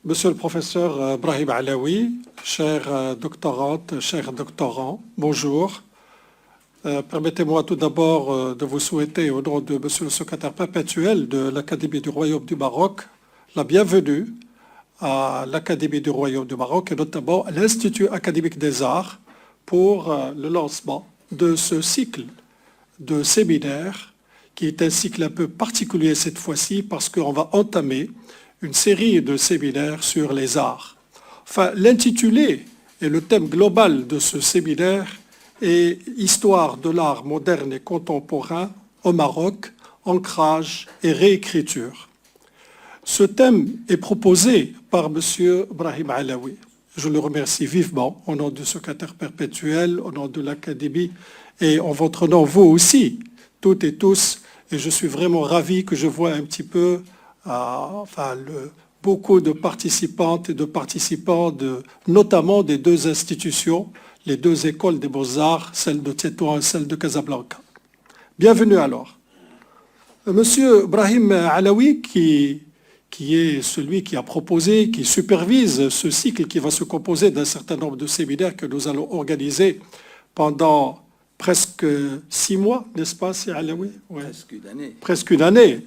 Monsieur le professeur Brahim Alaoui, chère doctorante, cher doctorant, bonjour. Permettez-moi tout d'abord de vous souhaiter, au nom de Monsieur le secrétaire perpétuel de l'Académie du Royaume du Maroc, la bienvenue à l'Académie du Royaume du Maroc et notamment à l'Institut académique des arts pour le lancement de ce cycle de séminaires qui est un cycle un peu particulier cette fois-ci parce qu'on va entamer une série de séminaires sur les arts. Enfin, l'intitulé et le thème global de ce séminaire est « Histoire de l'art moderne et contemporain au Maroc, ancrage et réécriture ». Ce thème est proposé par M. Brahim Alaoui. Je le remercie vivement au nom du secrétaire perpétuel, au nom de l'Académie et en votre nom, vous aussi, toutes et tous. Et je suis vraiment ravi que je vois un petit peu beaucoup de participantes et de participants, notamment des deux institutions, les deux écoles des beaux-arts, celle de Tétouan et celle de Casablanca. Bienvenue alors. Monsieur Brahim Alaoui, qui est celui qui a proposé, qui supervise ce cycle qui va se composer d'un certain nombre de séminaires que nous allons organiser pendant presque 6 mois, n'est-ce pas, c'est Alaoui? Ouais. Presque une année,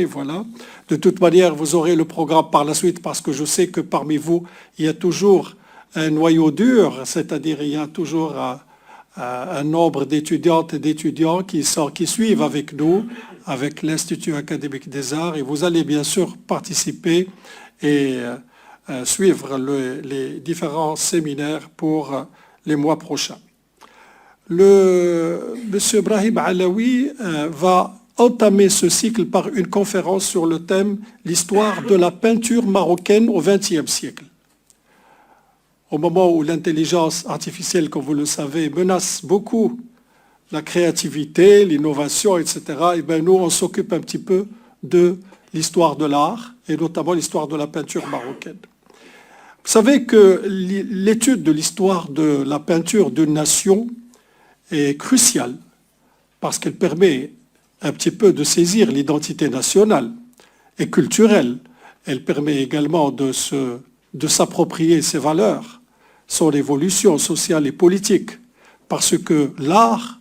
voilà. De toute manière, vous aurez le programme par la suite parce que je sais que parmi vous, il y a toujours un noyau dur, c'est-à-dire il y a toujours un nombre d'étudiantes et d'étudiants qui suivent avec nous, avec l'Institut académique des arts, et vous allez bien sûr participer et suivre les différents séminaires pour les mois prochains. Monsieur Brahim Alaoui va entamer ce cycle par une conférence sur le thème « L'histoire de la peinture marocaine au XXe siècle ». Au moment où l'intelligence artificielle, comme vous le savez, menace beaucoup la créativité, l'innovation, etc., et bien nous, on s'occupe un petit peu de l'histoire de l'art, et notamment l'histoire de la peinture marocaine. Vous savez que l'étude de l'histoire de la peinture d'une nation est cruciale parce qu'elle permet un petit peu de saisir l'identité nationale et culturelle. Elle permet également de s'approprier ses valeurs, son évolution sociale et politique, parce que l'art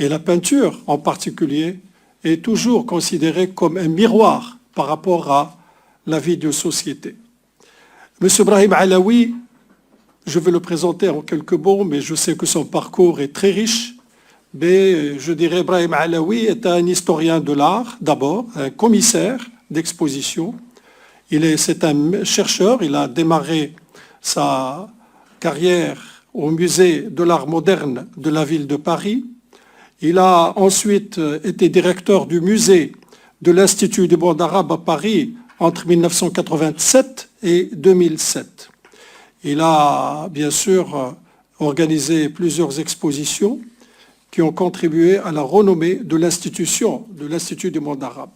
et la peinture en particulier est toujours considéré comme un miroir par rapport à la vie de société. Monsieur Brahim Alaoui, je vais le présenter en quelques mots, mais je sais que son parcours est très riche. Mais je dirais Brahim Alaoui est un historien de l'art, d'abord, un commissaire d'exposition. C'est un chercheur, il a démarré sa carrière au musée de l'art moderne de la ville de Paris. Il a ensuite été directeur du musée de l'Institut du monde arabe à Paris entre 1987 et 2007. Il a bien sûr organisé plusieurs expositions qui ont contribué à la renommée de l'institution, de l'Institut du monde arabe.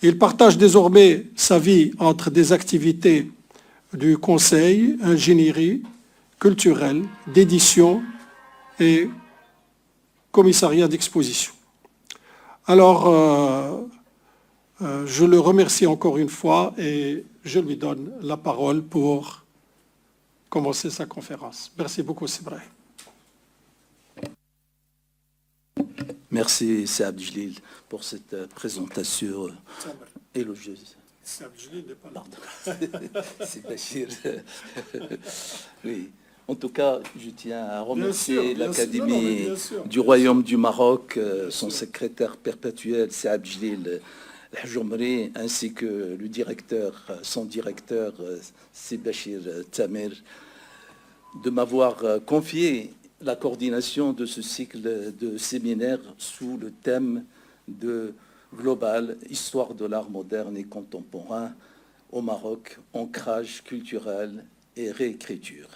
Il partage désormais sa vie entre des activités du conseil, ingénierie, culturelle, d'édition et commissariat d'exposition. Alors, je le remercie encore une fois et je lui donne la parole pour commencer sa conférence. Merci beaucoup, Sibrahim. Merci, Saab Jalil, pour cette présentation élogieuse. Saab Jalil n'est pas là. C'est Bachir. Oui. En tout cas, je tiens à remercier l'Académie du Royaume du Maroc, son secrétaire perpétuel, Saab Jalil Al-Hjoumri, ainsi que le directeur, son directeur, c'est Bachir Tamer, de m'avoir confié la coordination de ce cycle de séminaires sous le thème de global, histoire de l'art moderne et contemporain au Maroc, ancrage culturel et réécriture.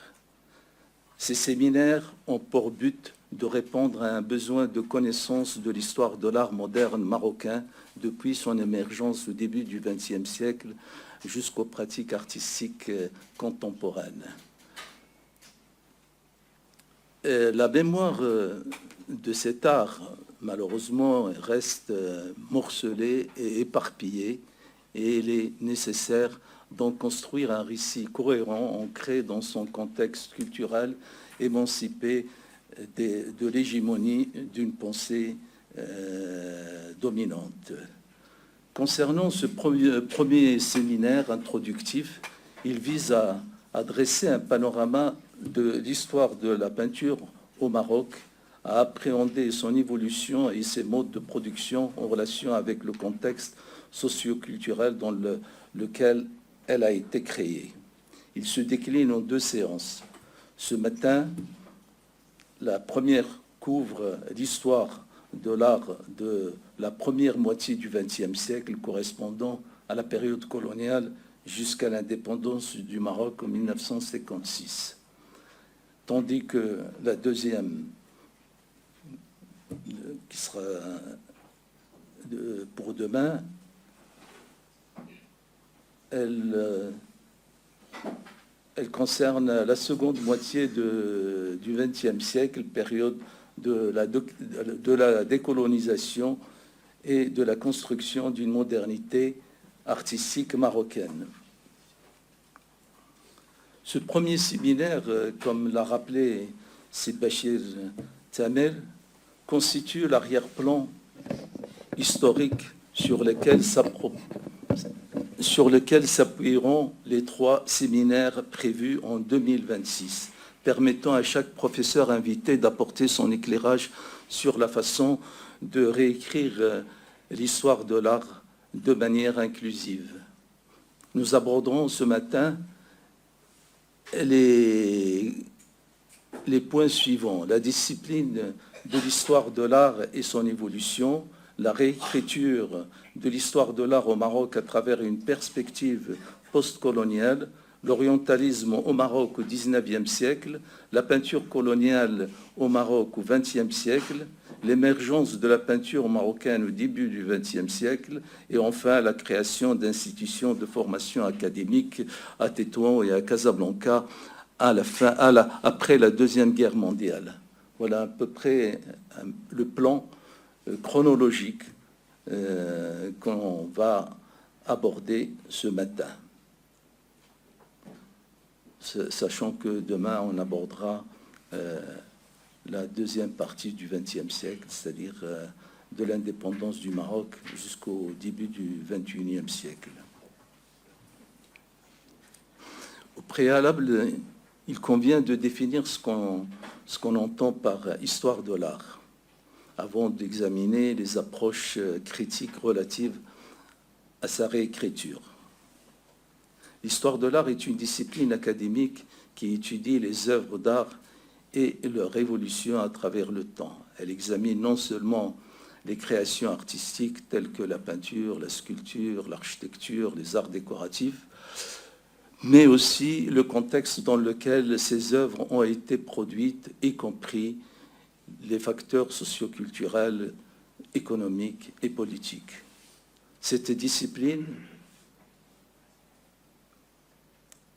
Ces séminaires ont pour but de répondre à un besoin de connaissance de l'histoire de l'art moderne marocain depuis son émergence au début du XXe siècle jusqu'aux pratiques artistiques contemporaines. La mémoire de cet art, malheureusement, reste morcelée et éparpillée, et il est nécessaire d'en construire un récit cohérent, ancré dans son contexte culturel, émancipé de l'hégémonie d'une pensée dominante. Concernant ce premier séminaire introductif, il vise à dresser un panorama de l'histoire de la peinture au Maroc, à appréhender son évolution et ses modes de production en relation avec le contexte socio-culturel dans lequel elle a été créée. Il se décline en 2 séances. Ce matin, la première couvre l'histoire de l'art de la première moitié du XXe siècle, correspondant à la période coloniale jusqu'à l'indépendance du Maroc en 1956. Tandis que la deuxième, qui sera pour demain, elle concerne la seconde moitié du XXe siècle, période de la décolonisation et de la construction d'une modernité artistique marocaine. Ce premier séminaire, comme l'a rappelé Sibachir Tamel, constitue l'arrière-plan historique sur lequel s'appuieront les 3 séminaires prévus en 2026, permettant à chaque professeur invité d'apporter son éclairage sur la façon de réécrire l'histoire de l'art de manière inclusive. Nous aborderons ce matin les points suivants: la discipline de l'histoire de l'art et son évolution, la réécriture de l'histoire de l'art au Maroc à travers une perspective postcoloniale, l'orientalisme au Maroc au XIXe siècle, la peinture coloniale au Maroc au XXe siècle, l'émergence de la peinture marocaine au début du XXe siècle, et enfin la création d'institutions de formation académique à Tétouan et à Casablanca après la Deuxième Guerre mondiale. Voilà à peu près le plan chronologique qu'on va aborder ce matin, sachant que demain on abordera la deuxième partie du XXe siècle, c'est-à-dire de l'indépendance du Maroc jusqu'au début du XXIe siècle. Au préalable, il convient de définir ce qu'on entend par histoire de l'art, avant d'examiner les approches critiques relatives à sa réécriture. L'histoire de l'art est une discipline académique qui étudie les œuvres d'art et leur évolution à travers le temps. Elle examine non seulement les créations artistiques telles que la peinture, la sculpture, l'architecture, les arts décoratifs, mais aussi le contexte dans lequel ces œuvres ont été produites, y compris les facteurs socioculturels, économiques et politiques. Cette discipline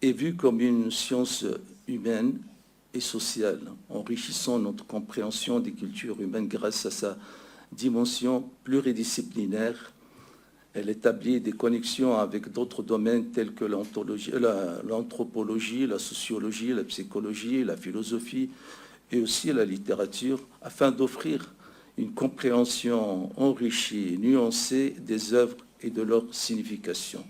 est vue comme une science humaine et sociale, enrichissant notre compréhension des cultures humaines grâce à sa dimension pluridisciplinaire. Elle établit des connexions avec d'autres domaines tels que l'anthropologie, la sociologie, la psychologie, la philosophie et aussi la littérature, afin d'offrir une compréhension enrichie, nuancée des œuvres et de leur signification.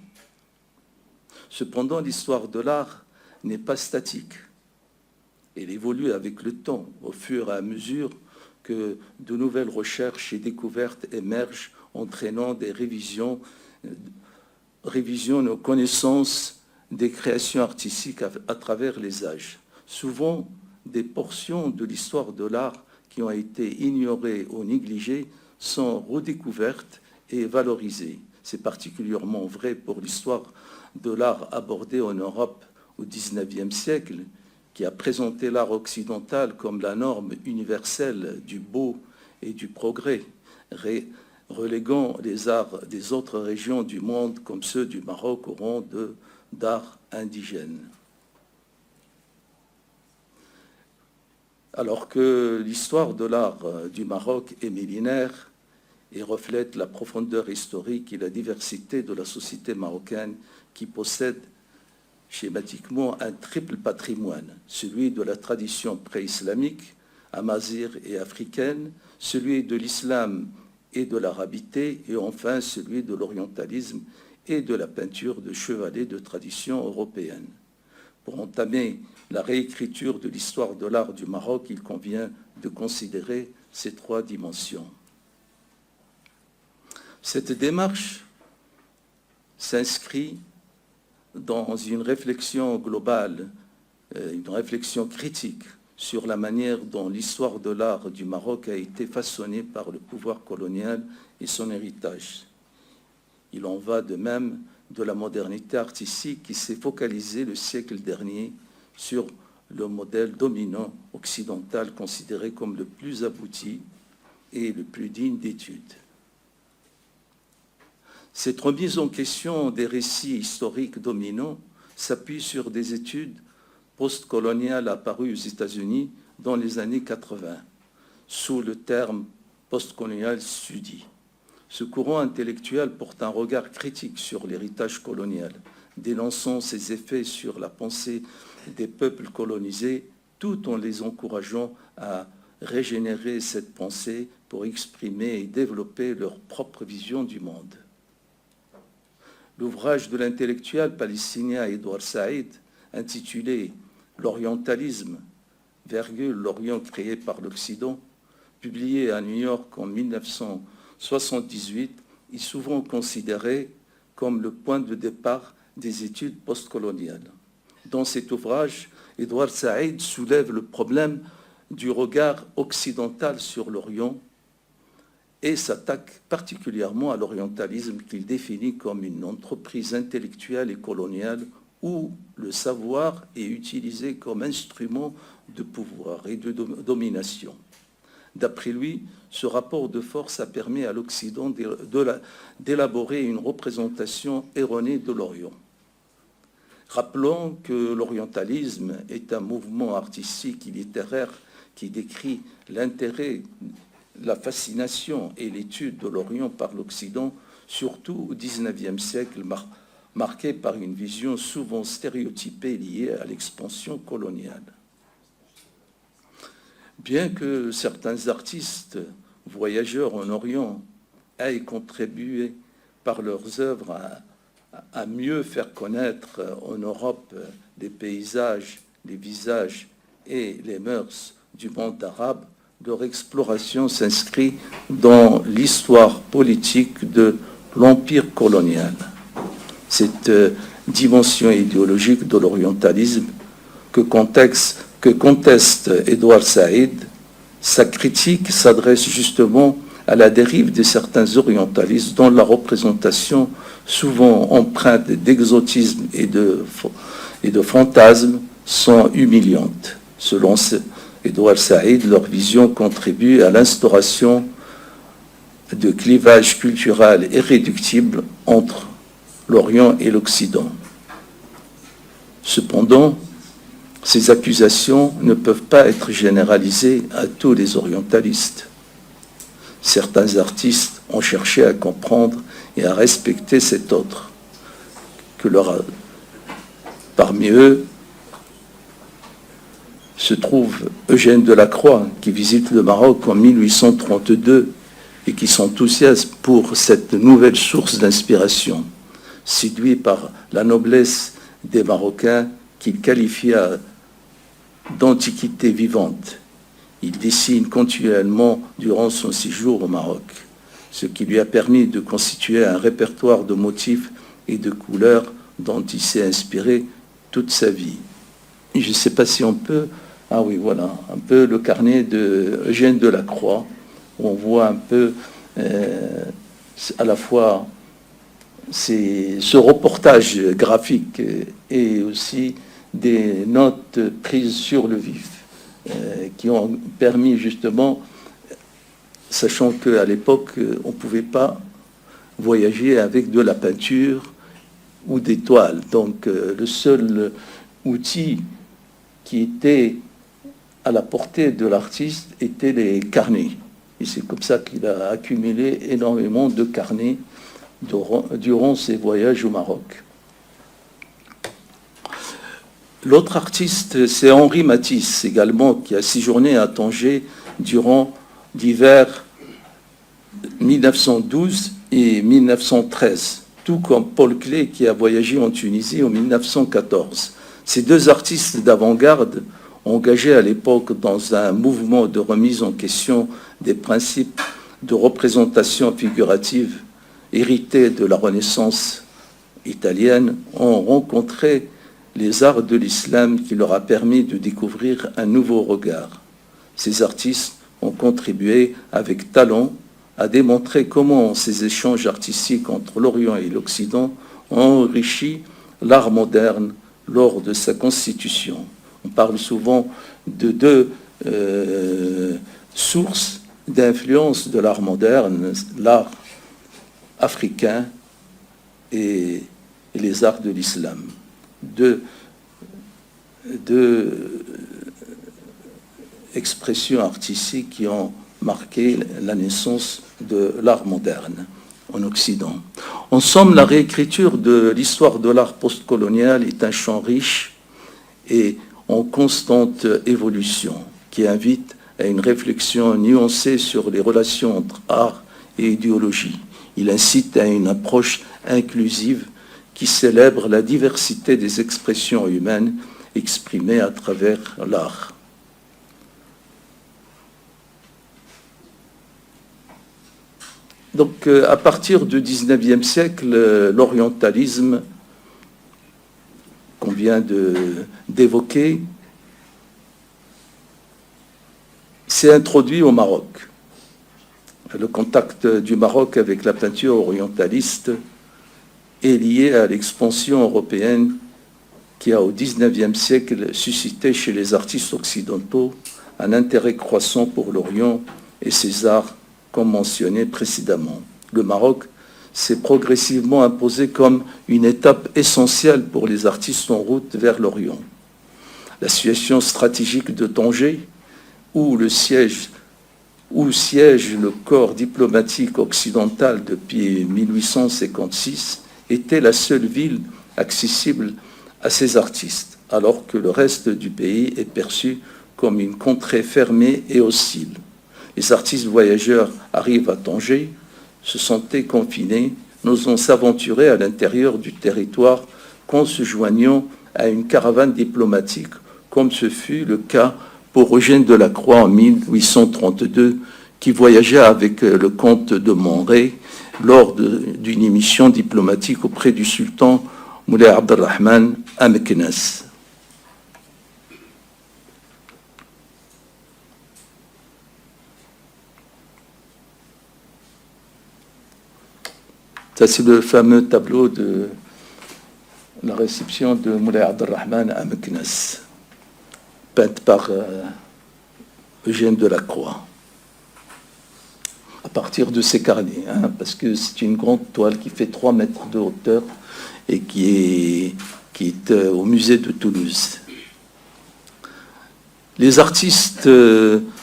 Cependant, l'histoire de l'art n'est pas statique. Elle évolue avec le temps, au fur et à mesure que de nouvelles recherches et découvertes émergent, entraînant des révisions nos connaissances des créations artistiques à travers les âges. Souvent, des portions de l'histoire de l'art qui ont été ignorées ou négligées sont redécouvertes et valorisées. C'est particulièrement vrai pour l'histoire de l'art abordée en Europe au XIXe siècle, qui a présenté l'art occidental comme la norme universelle du beau et du progrès, reléguant les arts des autres régions du monde, comme ceux du Maroc, au rang d'art indigène. Alors que l'histoire de l'art du Maroc est millénaire et reflète la profondeur historique et la diversité de la société marocaine qui possède schématiquement un triple patrimoine, celui de la tradition pré-islamique, amazigh et africaine, celui de l'islam et de l'arabité, et enfin celui de l'orientalisme et de la peinture de chevalet de tradition européenne. Pour entamer la réécriture de l'histoire de l'art du Maroc, il convient de considérer ces trois dimensions. Cette démarche s'inscrit dans une réflexion globale, une réflexion critique sur la manière dont l'histoire de l'art du Maroc a été façonnée par le pouvoir colonial et son héritage. Il en va de même de la modernité artistique qui s'est focalisée le siècle dernier sur le modèle dominant occidental considéré comme le plus abouti et le plus digne d'étude. Cette remise en question des récits historiques dominants s'appuie sur des études postcoloniales apparues aux États-Unis dans les années 80, sous le terme postcolonial study. Ce courant intellectuel porte un regard critique sur l'héritage colonial, dénonçant ses effets sur la pensée des peuples colonisés, tout en les encourageant à régénérer cette pensée pour exprimer et développer leur propre vision du monde. L'ouvrage de l'intellectuel palestinien Edouard Saïd, intitulé « L'orientalisme, l'Orient créé par l'Occident », publié à New York en 1978, est souvent considéré comme le point de départ des études postcoloniales. Dans cet ouvrage, Edouard Saïd soulève le problème du regard occidental sur l'Orient et s'attaque particulièrement à l'orientalisme qu'il définit comme une entreprise intellectuelle et coloniale où le savoir est utilisé comme instrument de pouvoir et de domination. D'après lui, ce rapport de force a permis à l'Occident d'élaborer une représentation erronée de l'Orient. Rappelons que l'orientalisme est un mouvement artistique et littéraire qui décrit l'intérêt, la fascination et l'étude de l'Orient par l'Occident, surtout au XIXe siècle, marqué par une vision souvent stéréotypée liée à l'expansion coloniale. Bien que certains artistes voyageurs en Orient aient contribué par leurs œuvres à mieux faire connaître en Europe les paysages, les visages et les mœurs du monde arabe, leur exploration s'inscrit dans l'histoire politique de l'empire colonial. Cette dimension idéologique de l'orientalisme que conteste Edouard Saïd, sa critique s'adresse justement à la dérive de certains orientalistes dont la représentation, souvent empreinte d'exotisme et de fantasmes, sont humiliantes. Selon Edouard Saïd, leur vision contribue à l'instauration de clivages culturels irréductibles entre l'Orient et l'Occident. Cependant, ces accusations ne peuvent pas être généralisées à tous les orientalistes. Certains artistes ont cherché à comprendre et à respecter cet autre. Parmi eux se trouve Eugène Delacroix, qui visite le Maroc en 1832 et qui s'enthousiasme pour cette nouvelle source d'inspiration. Séduit par la noblesse des Marocains qu'il qualifia d'antiquité vivante, il dessine continuellement durant son séjour au Maroc, ce qui lui a permis de constituer un répertoire de motifs et de couleurs dont il s'est inspiré toute sa vie. Et je ne sais pas si on peut... Ah oui, voilà, un peu le carnet de Eugène Delacroix, où on voit un peu à la fois ce reportage graphique et aussi des notes prises sur le vif, qui ont permis justement, sachant qu'à l'époque, on ne pouvait pas voyager avec de la peinture ou des toiles. Donc le seul outil qui était à la portée de l'artiste étaient les carnets. Et c'est comme ça qu'il a accumulé énormément de carnets durant ses voyages au Maroc. L'autre artiste, c'est Henri Matisse, également, qui a séjourné à Tanger durant l'hiver 1912 et 1913, tout comme Paul Klee, qui a voyagé en Tunisie en 1914. Ces deux artistes d'avant-garde, engagés à l'époque dans un mouvement de remise en question des principes de représentation figurative hérités de la Renaissance italienne, ont rencontré les arts de l'islam qui leur a permis de découvrir un nouveau regard. Ces artistes ont contribué avec talent à démontrer comment ces échanges artistiques entre l'Orient et l'Occident ont enrichi l'art moderne lors de sa constitution. On parle souvent de deux sources d'influence de l'art moderne, l'art africain et les arts de l'islam. Deux expressions artistiques qui ont marqué la naissance de l'art moderne en Occident. En somme, la réécriture de l'histoire de l'art postcolonial est un champ riche et en constante évolution qui invite à une réflexion nuancée sur les relations entre art et idéologie. Il incite à une approche inclusive qui célèbre la diversité des expressions humaines exprimées à travers l'art. Donc, à partir du XIXe siècle, l'orientalisme qu'on vient d'évoquer s'est introduit au Maroc. Le contact du Maroc avec la peinture orientaliste est lié à l'expansion européenne qui a, au XIXe siècle, suscité chez les artistes occidentaux un intérêt croissant pour l'Orient et ses arts, comme mentionné précédemment. Le Maroc s'est progressivement imposé comme une étape essentielle pour les artistes en route vers l'Orient. La situation stratégique de Tanger, où siège le corps diplomatique occidental depuis 1856, était la seule ville accessible à ces artistes, alors que le reste du pays est perçu comme une contrée fermée et hostile. Les artistes voyageurs arrivent à Tanger, se sentaient confinés, n'osant s'aventurer à l'intérieur du territoire qu'en se joignant à une caravane diplomatique, comme ce fut le cas pour Eugène Delacroix en 1832, qui voyageait avec le comte de Montré lors d'une émission diplomatique auprès du sultan Moulay Abdelrahman à Meknès. Ça, c'est le fameux tableau de la réception de Moulay Abdelrahman à Meknès, peinte par Eugène Delacroix. À partir de ses carnets, parce que c'est une grande toile qui fait 3 mètres de hauteur et qui est au musée de Toulouse.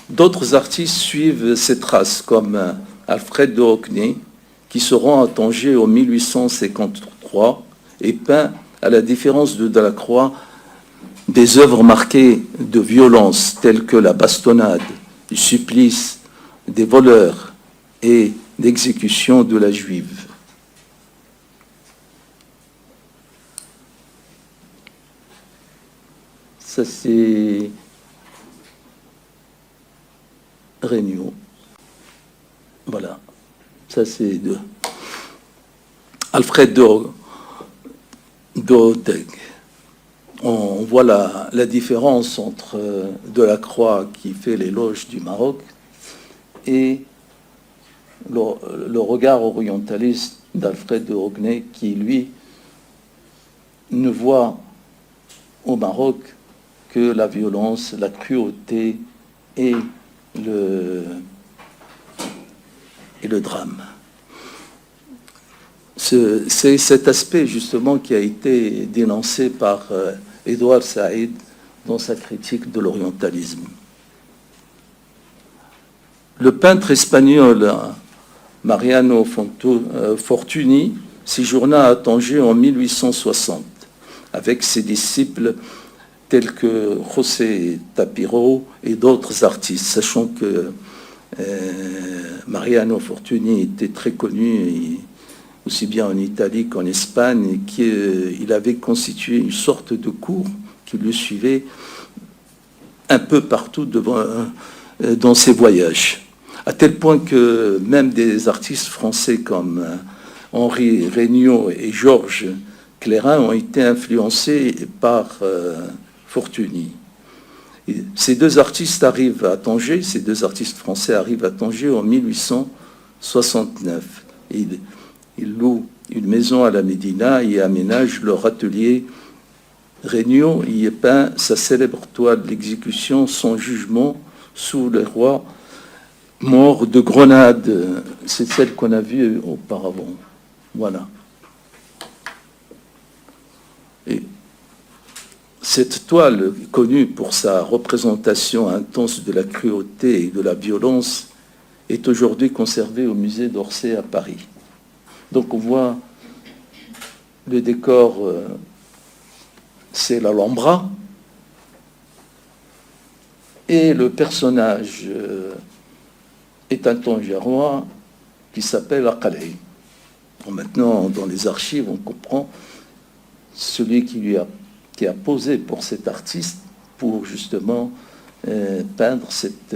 D'autres artistes suivent ces traces, comme Alfred de Hockney, qui se rend à Tanger en 1853 et peint, à la différence de Delacroix, des œuvres marquées de violence telles que la bastonnade, le supplice des voleurs et l'exécution de la juive. Ça, c'est Regnault. Voilà. Ça, c'est de Alfred Doodeg. On voit la différence entre Delacroix, qui fait l'éloge du Maroc, et le regard orientaliste d'Alfred de Hockney, qui, lui, ne voit au Maroc que la violence, la cruauté et le drame. C'est cet aspect, justement, qui a été dénoncé par Édouard Saïd dans sa critique de l'orientalisme. Le peintre espagnol Mariano Fortuny séjourna à Tanger en 1860 avec ses disciples tels que José Tapiro et d'autres artistes, sachant que Mariano Fortuny était très connu, aussi bien en Italie qu'en Espagne, et qu'il avait constitué une sorte de cour qui le suivait un peu partout dans ses voyages. À tel point que même des artistes français comme Henri Regnault et Georges Clairin ont été influencés par Fortuny. Et ces deux artistes arrivent à Tanger, ces deux artistes français arrivent à Tanger en 1869. Ils louent une maison à la Médina et aménagent leur atelier. Regnault y peint sa célèbre toile L'exécution sans jugement sous les rois morts de Grenade. C'est celle qu'on a vue auparavant. Voilà. Et cette toile, connue pour sa représentation intense de la cruauté et de la violence, est aujourd'hui conservée au musée d'Orsay à Paris. Donc on voit le décor, c'est l'Alhambra, et le personnage est un Tangérois qui s'appelle Aqalay. Maintenant, dans les archives, on comprend celui qui a posé pour cet artiste pour justement peindre cette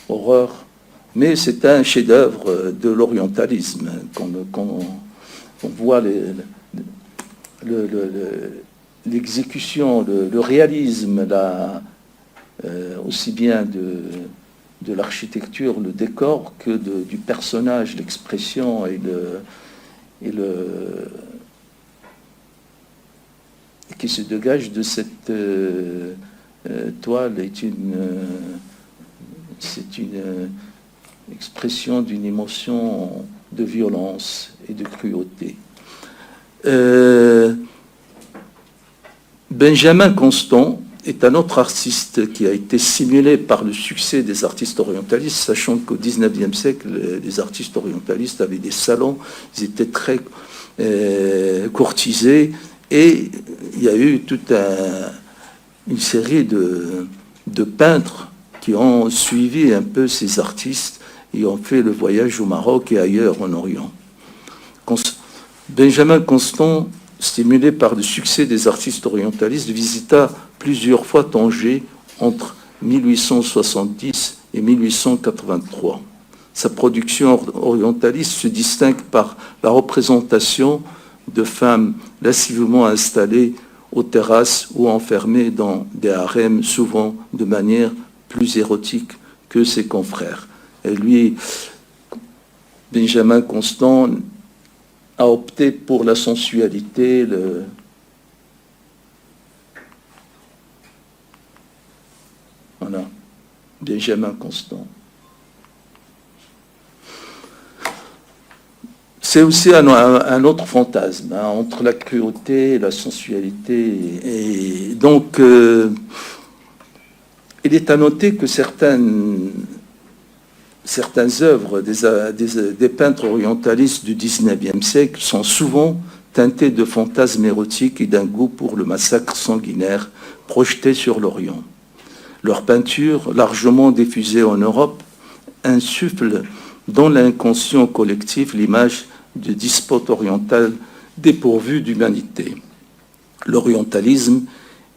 horreur. Mais c'est un chef-d'œuvre de l'orientalisme. Quand on voit l'exécution, le réalisme, aussi bien de l'architecture, le décor, que du personnage, l'expression qui se dégage de cette toile c'est une expression d'une émotion de violence et de cruauté. Benjamin Constant est un autre artiste qui a été stimulé par le succès des artistes orientalistes, sachant qu'au XIXe siècle, les artistes orientalistes avaient des salons, ils étaient très courtisés, et il y a eu toute une série de peintres qui ont suivi un peu ces artistes et ont fait le voyage au Maroc et ailleurs en Orient. Benjamin Constant, stimulé par le succès des artistes orientalistes, visita plusieurs fois Tanger entre 1870 et 1883. Sa production orientaliste se distingue par la représentation de femmes lascivement installées aux terrasses ou enfermées dans des harems, souvent de manière plus érotique que ses confrères. Et lui, Benjamin Constant, a opté pour la sensualité, voilà, Benjamin Constant. C'est aussi un autre fantasme, hein, entre la cruauté et la sensualité. Et donc, il est à noter que certaines œuvres des peintres orientalistes du XIXe siècle sont souvent teintées de fantasmes érotiques et d'un goût pour le massacre sanguinaire projeté sur l'Orient. Leurs peintures, largement diffusées en Europe, insufflent dans l'inconscient collectif l'image de despote oriental dépourvu d'humanité. L'orientalisme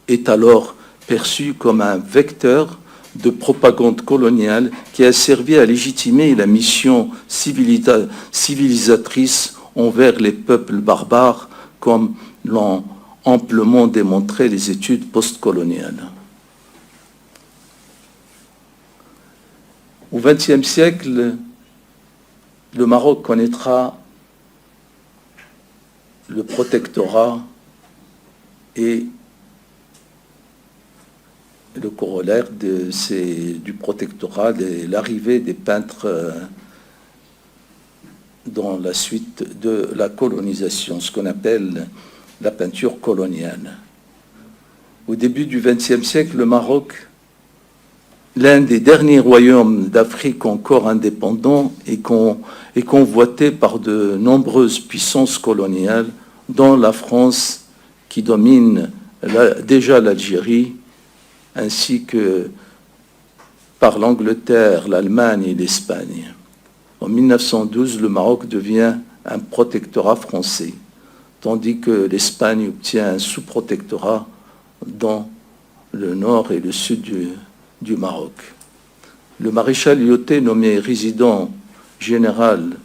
est alors perçu comme un vecteur de propagande coloniale qui a servi à légitimer la mission civilisatrice envers les peuples barbares, comme l'ont amplement démontré les études postcoloniales. Au XXe siècle, le Maroc connaîtra le protectorat et le corollaire du protectorat, l'arrivée des peintres dans la suite de la colonisation, ce qu'on appelle la peinture coloniale. Au début du XXe siècle, le Maroc, l'un des derniers royaumes d'Afrique encore indépendants, est convoité par de nombreuses puissances coloniales, dont la France, qui domine déjà l'Algérie, ainsi que par l'Angleterre, l'Allemagne et l'Espagne. En 1912, le Maroc devient un protectorat français, tandis que l'Espagne obtient un sous-protectorat dans le nord et le sud du Maroc. Le maréchal Lyautey, nommé résident général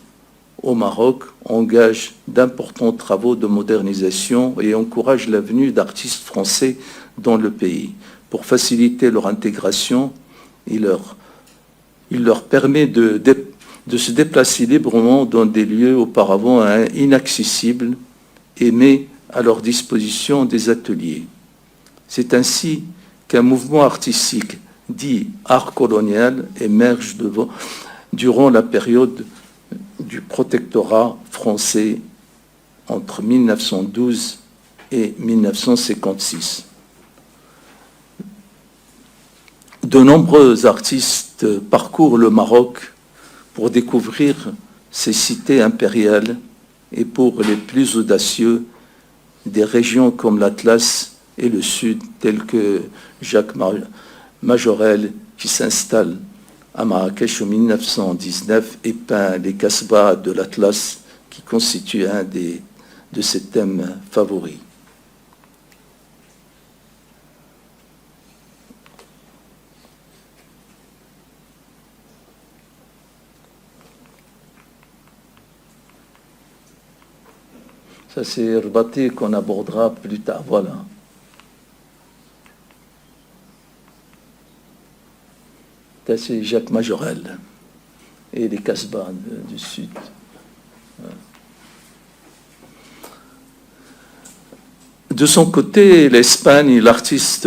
au Maroc, engage d'importants travaux de modernisation et encourage la venue d'artistes français dans le pays. Pour faciliter leur intégration, il leur permet de se déplacer librement dans des lieux auparavant inaccessibles et met à leur disposition des ateliers. C'est ainsi qu'un mouvement artistique dit art colonial émerge durant la période du protectorat français entre 1912 et 1956. De nombreux artistes parcourent le Maroc pour découvrir ces cités impériales et pour les plus audacieux, des régions comme l'Atlas et le Sud, tels que Jacques Majorelle, qui s'installe à Marrakech en 1919 et peint les Casbahs de l'Atlas, qui constitue un de ses thèmes favoris. Ça, c'est Rbati qu'on abordera plus tard. Voilà. Ça, c'est Jacques Majorelle et les Casbahs du Sud. De son côté, l'Espagne, l'artiste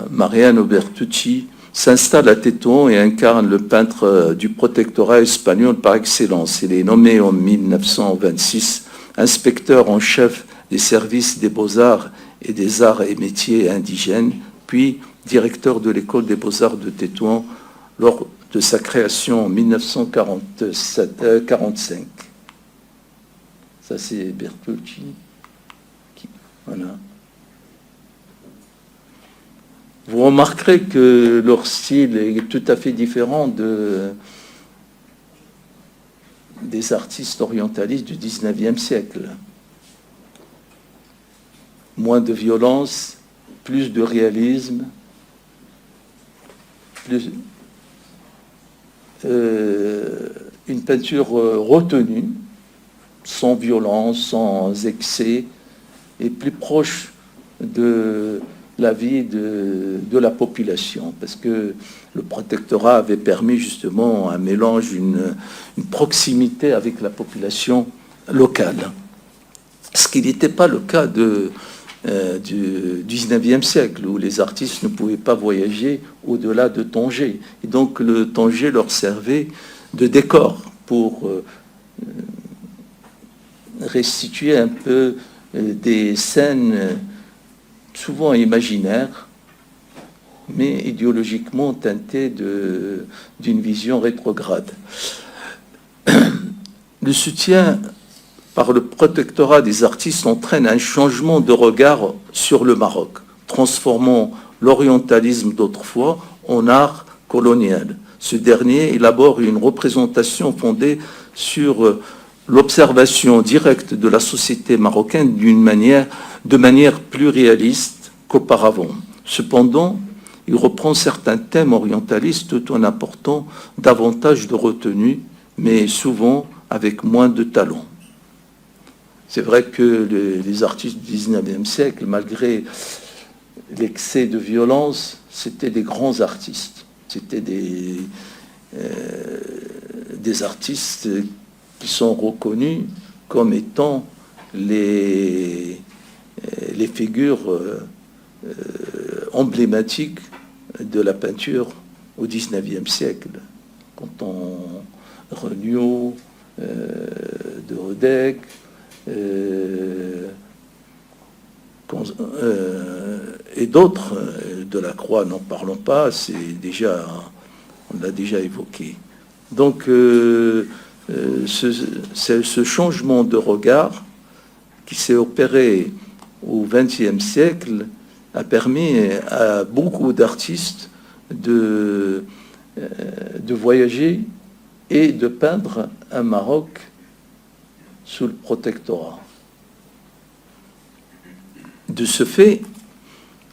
Mariano Bertucci s'installe à Tétouan et incarne le peintre du protectorat espagnol par excellence. Il est nommé en 1926 inspecteur en chef des services des beaux-arts et des arts et métiers indigènes, puis directeur de l'école des beaux-arts de Tétouan lors de sa création en 1945. Ça, c'est Bertucci. Voilà. Vous remarquerez que leur style est tout à fait différent des artistes orientalistes du XIXe siècle. Moins de violence, plus de réalisme, une peinture retenue, sans violence, sans excès, et plus proche de la vie de la population, parce que le protectorat avait permis justement un mélange, une proximité avec la population locale. Ce qui n'était pas le cas du XIXe siècle, où les artistes ne pouvaient pas voyager au-delà de Tanger. Et donc le Tanger leur servait de décor pour restituer un peu des scènes souvent imaginaires, mais idéologiquement teintées d'une vision rétrograde. Le soutien par le protectorat des artistes entraîne un changement de regard sur le Maroc, transformant l'orientalisme d'autrefois en art colonial. Ce dernier élabore une représentation fondée sur l'observation directe de la société marocaine de manière plus réaliste qu'auparavant. Cependant, il reprend certains thèmes orientalistes tout en apportant davantage de retenue, mais souvent avec moins de talent. C'est vrai que les artistes du XIXe siècle, malgré l'excès de violence, c'était des grands artistes. C'était des artistes qui sont reconnus comme étant les figures emblématiques de la peinture au XIXe siècle. Quand on Regnault, de Rodec, et d'autres, de Lacroix, n'en parlons pas, on l'a déjà évoqué. Donc, ce changement de regard qui s'est opéré au XXe siècle a permis à beaucoup d'artistes de voyager et de peindre un Maroc sous le protectorat. De ce fait,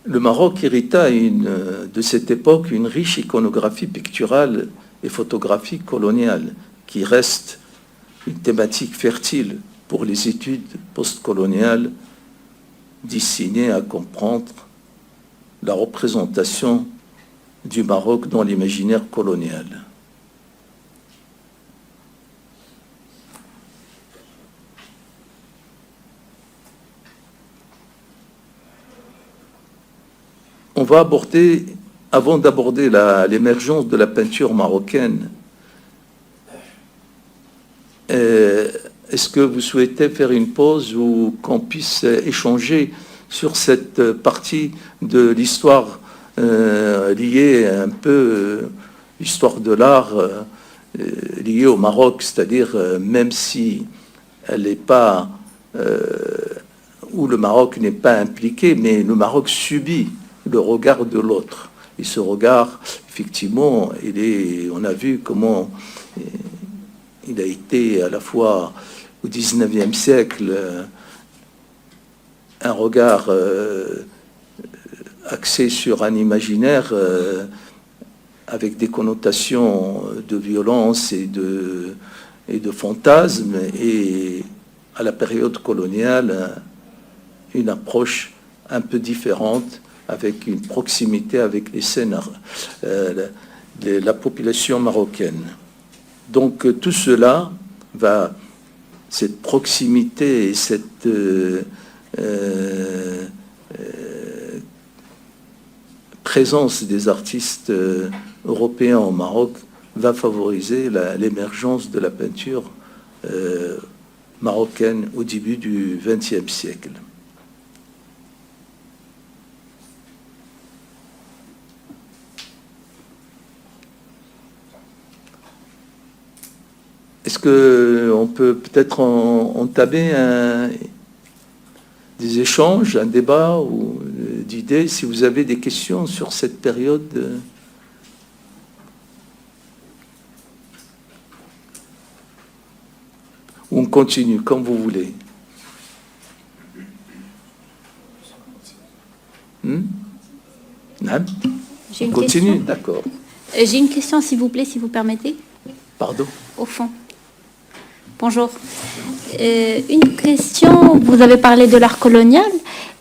le Maroc hérita de cette époque une riche iconographie picturale et photographique coloniale qui reste une thématique fertile pour les études postcoloniales destinées à comprendre la représentation du Maroc dans l'imaginaire colonial. On va aborder, avant d'aborder l'émergence de la peinture marocaine, est-ce que vous souhaitez faire une pause ou qu'on puisse échanger sur cette partie de l'histoire liée un peu, l'histoire de l'art liée au Maroc, c'est-à-dire même si elle n'est pas, où le Maroc n'est pas impliqué, mais le Maroc subit le regard de l'autre. Et ce regard, effectivement, on a vu comment il a été à la fois au XIXe siècle un regard axé sur un imaginaire avec des connotations de violence et de fantasme, et à la période coloniale, une approche un peu différente, avec une proximité avec les scènes, la population marocaine. Donc tout cela cette proximité et cette présence des artistes européens au Maroc va favoriser l'émergence de la peinture marocaine au début du XXe siècle. Est-ce qu'on peut peut-être entamer des échanges, un débat ou d'idées, si vous avez des questions sur cette période? Ou on continue, comme vous voulez. J'ai une Continue, question. d'accord. J'ai une question, s'il vous plaît, si vous permettez. Pardon. Au fond. Bonjour. Une question, vous avez parlé de l'art colonial.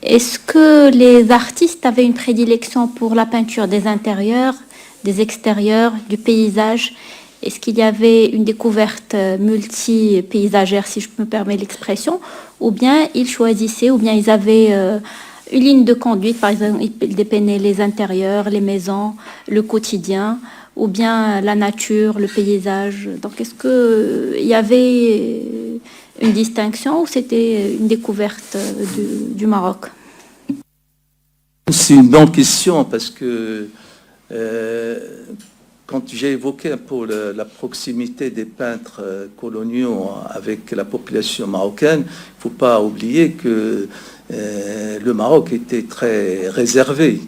Est-ce que les artistes avaient une prédilection pour la peinture des intérieurs, des extérieurs, du paysage? Est-ce qu'il y avait une découverte multi-paysagère, si je me permets l'expression, ou bien ils choisissaient, ou bien ils avaient une ligne de conduite, par exemple, ils dépeignaient les intérieurs, les maisons, le quotidien, ou bien la nature, le paysage. Donc, est-ce qu'il y avait une distinction ou c'était une découverte du Maroc? C'est une bonne question parce que quand j'ai évoqué un peu la proximité des peintres coloniaux avec la population marocaine, il ne faut pas oublier que le Maroc était très réservé.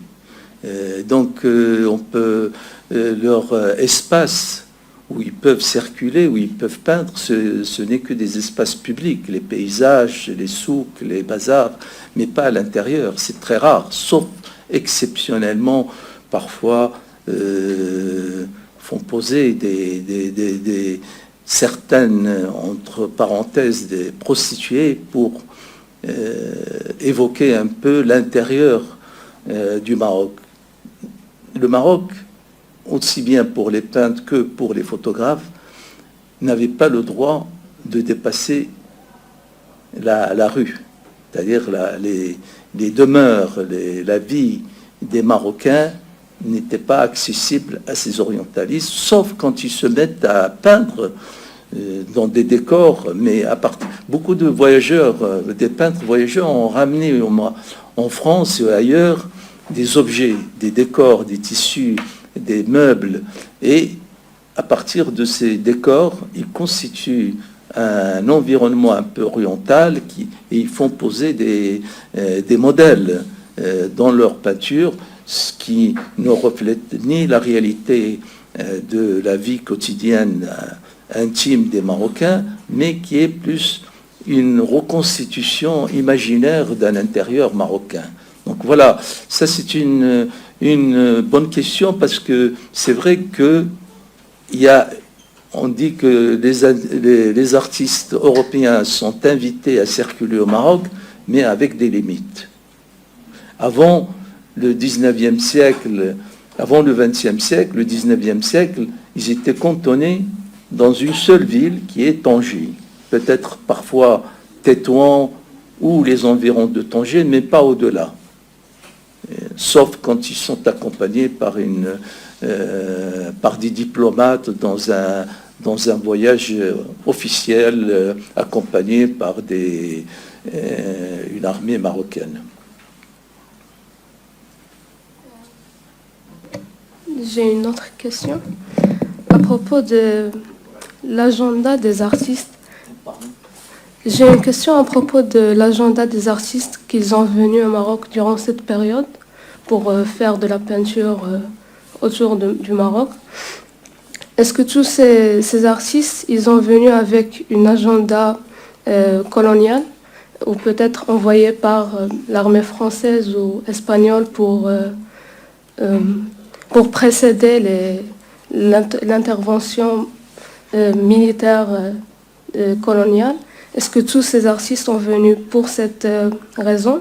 Donc, on peut... leur espace où ils peuvent circuler, où ils peuvent peindre, ce n'est que des espaces publics, les paysages, les souks, les bazars, mais pas à l'intérieur. C'est très rare, sauf exceptionnellement, parfois, font poser certaines, entre parenthèses, des prostituées pour évoquer un peu l'intérieur du Maroc. Le Maroc, aussi bien pour les peintres que pour les photographes, n'avait pas le droit de dépasser la rue. C'est-à-dire les demeures, la vie des Marocains n'était pas accessible à ces orientalistes, sauf quand ils se mettent à peindre dans des décors. Mais beaucoup de voyageurs, des peintres voyageurs ont ramené en France et ailleurs des objets, des décors, des tissus, des meubles, et à partir de ces décors, ils constituent un environnement un peu oriental et ils font poser des modèles dans leur peinture, ce qui ne reflète ni la réalité de la vie quotidienne intime des Marocains, mais qui est plus une reconstitution imaginaire d'un intérieur marocain. Donc voilà, ça c'est une bonne question, parce que c'est vrai que on dit que les artistes européens sont invités à circuler au Maroc, mais avec des limites. Avant le 19e siècle, avant le 20e siècle, le 19e siècle, ils étaient cantonnés dans une seule ville qui est Tanger. Peut-être parfois Tétouan ou les environs de Tanger, mais pas au-delà. Sauf quand ils sont accompagnés par des diplomates dans un voyage officiel, accompagné par une armée marocaine. J'ai une autre question à propos de l'agenda des artistes. J'ai une question à propos de l'agenda des artistes qui sont venus au Maroc durant cette période pour faire de la peinture autour du Maroc. Est-ce que tous ces artistes, ils sont venus avec une agenda coloniale, ou peut-être envoyés par l'armée française ou espagnole pour précéder l'intervention militaire coloniale? Est-ce que tous ces artistes sont venus pour cette raison,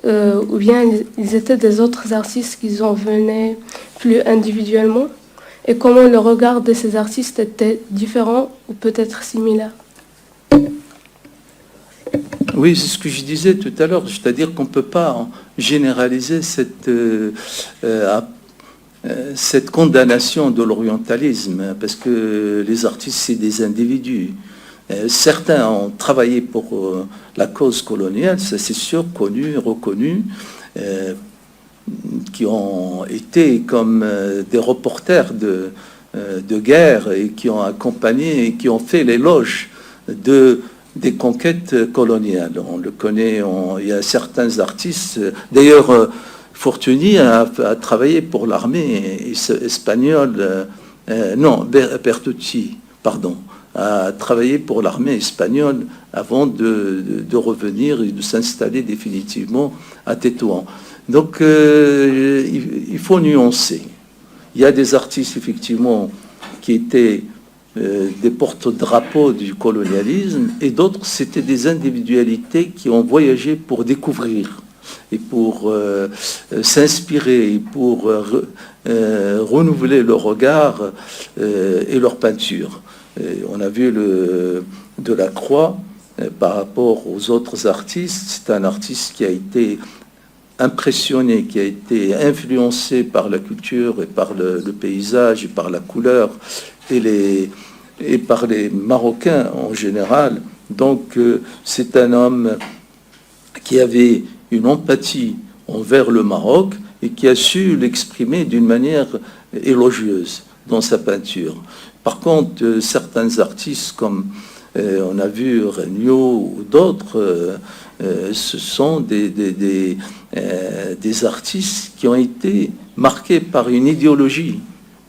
ou bien ils étaient des autres artistes qui sont venus plus individuellement? Et comment le regard de ces artistes était différent ou peut-être similaire? Oui, c'est ce que je disais tout à l'heure, c'est-à-dire qu'on ne peut pas généraliser cette condamnation de l'orientalisme, parce que les artistes, c'est des individus. Certains ont travaillé pour la cause coloniale, ça c'est sûr, connu, reconnu, qui ont été comme des reporters de guerre et qui ont accompagné et qui ont fait l'éloge des conquêtes coloniales. On le connaît, il y a certains artistes, d'ailleurs Fortuny a travaillé pour l'armée espagnole, Bertucci, pardon, a travaillé pour l'armée espagnole avant de revenir et de s'installer définitivement à Tétouan. Donc il faut nuancer. Il y a des artistes effectivement qui étaient des porte-drapeaux du colonialisme, et d'autres c'était des individualités qui ont voyagé pour découvrir et pour s'inspirer et pour renouveler leur regard et leur peinture. On a vu Delacroix par rapport aux autres artistes. C'est un artiste qui a été impressionné, qui a été influencé par la culture et par le paysage et par la couleur et par les Marocains en général. Donc c'est un homme qui avait une empathie envers le Maroc et qui a su l'exprimer d'une manière élogieuse dans sa peinture. Par contre, certains artistes, comme on a vu Regnault ou d'autres, ce sont des artistes qui ont été marqués par une idéologie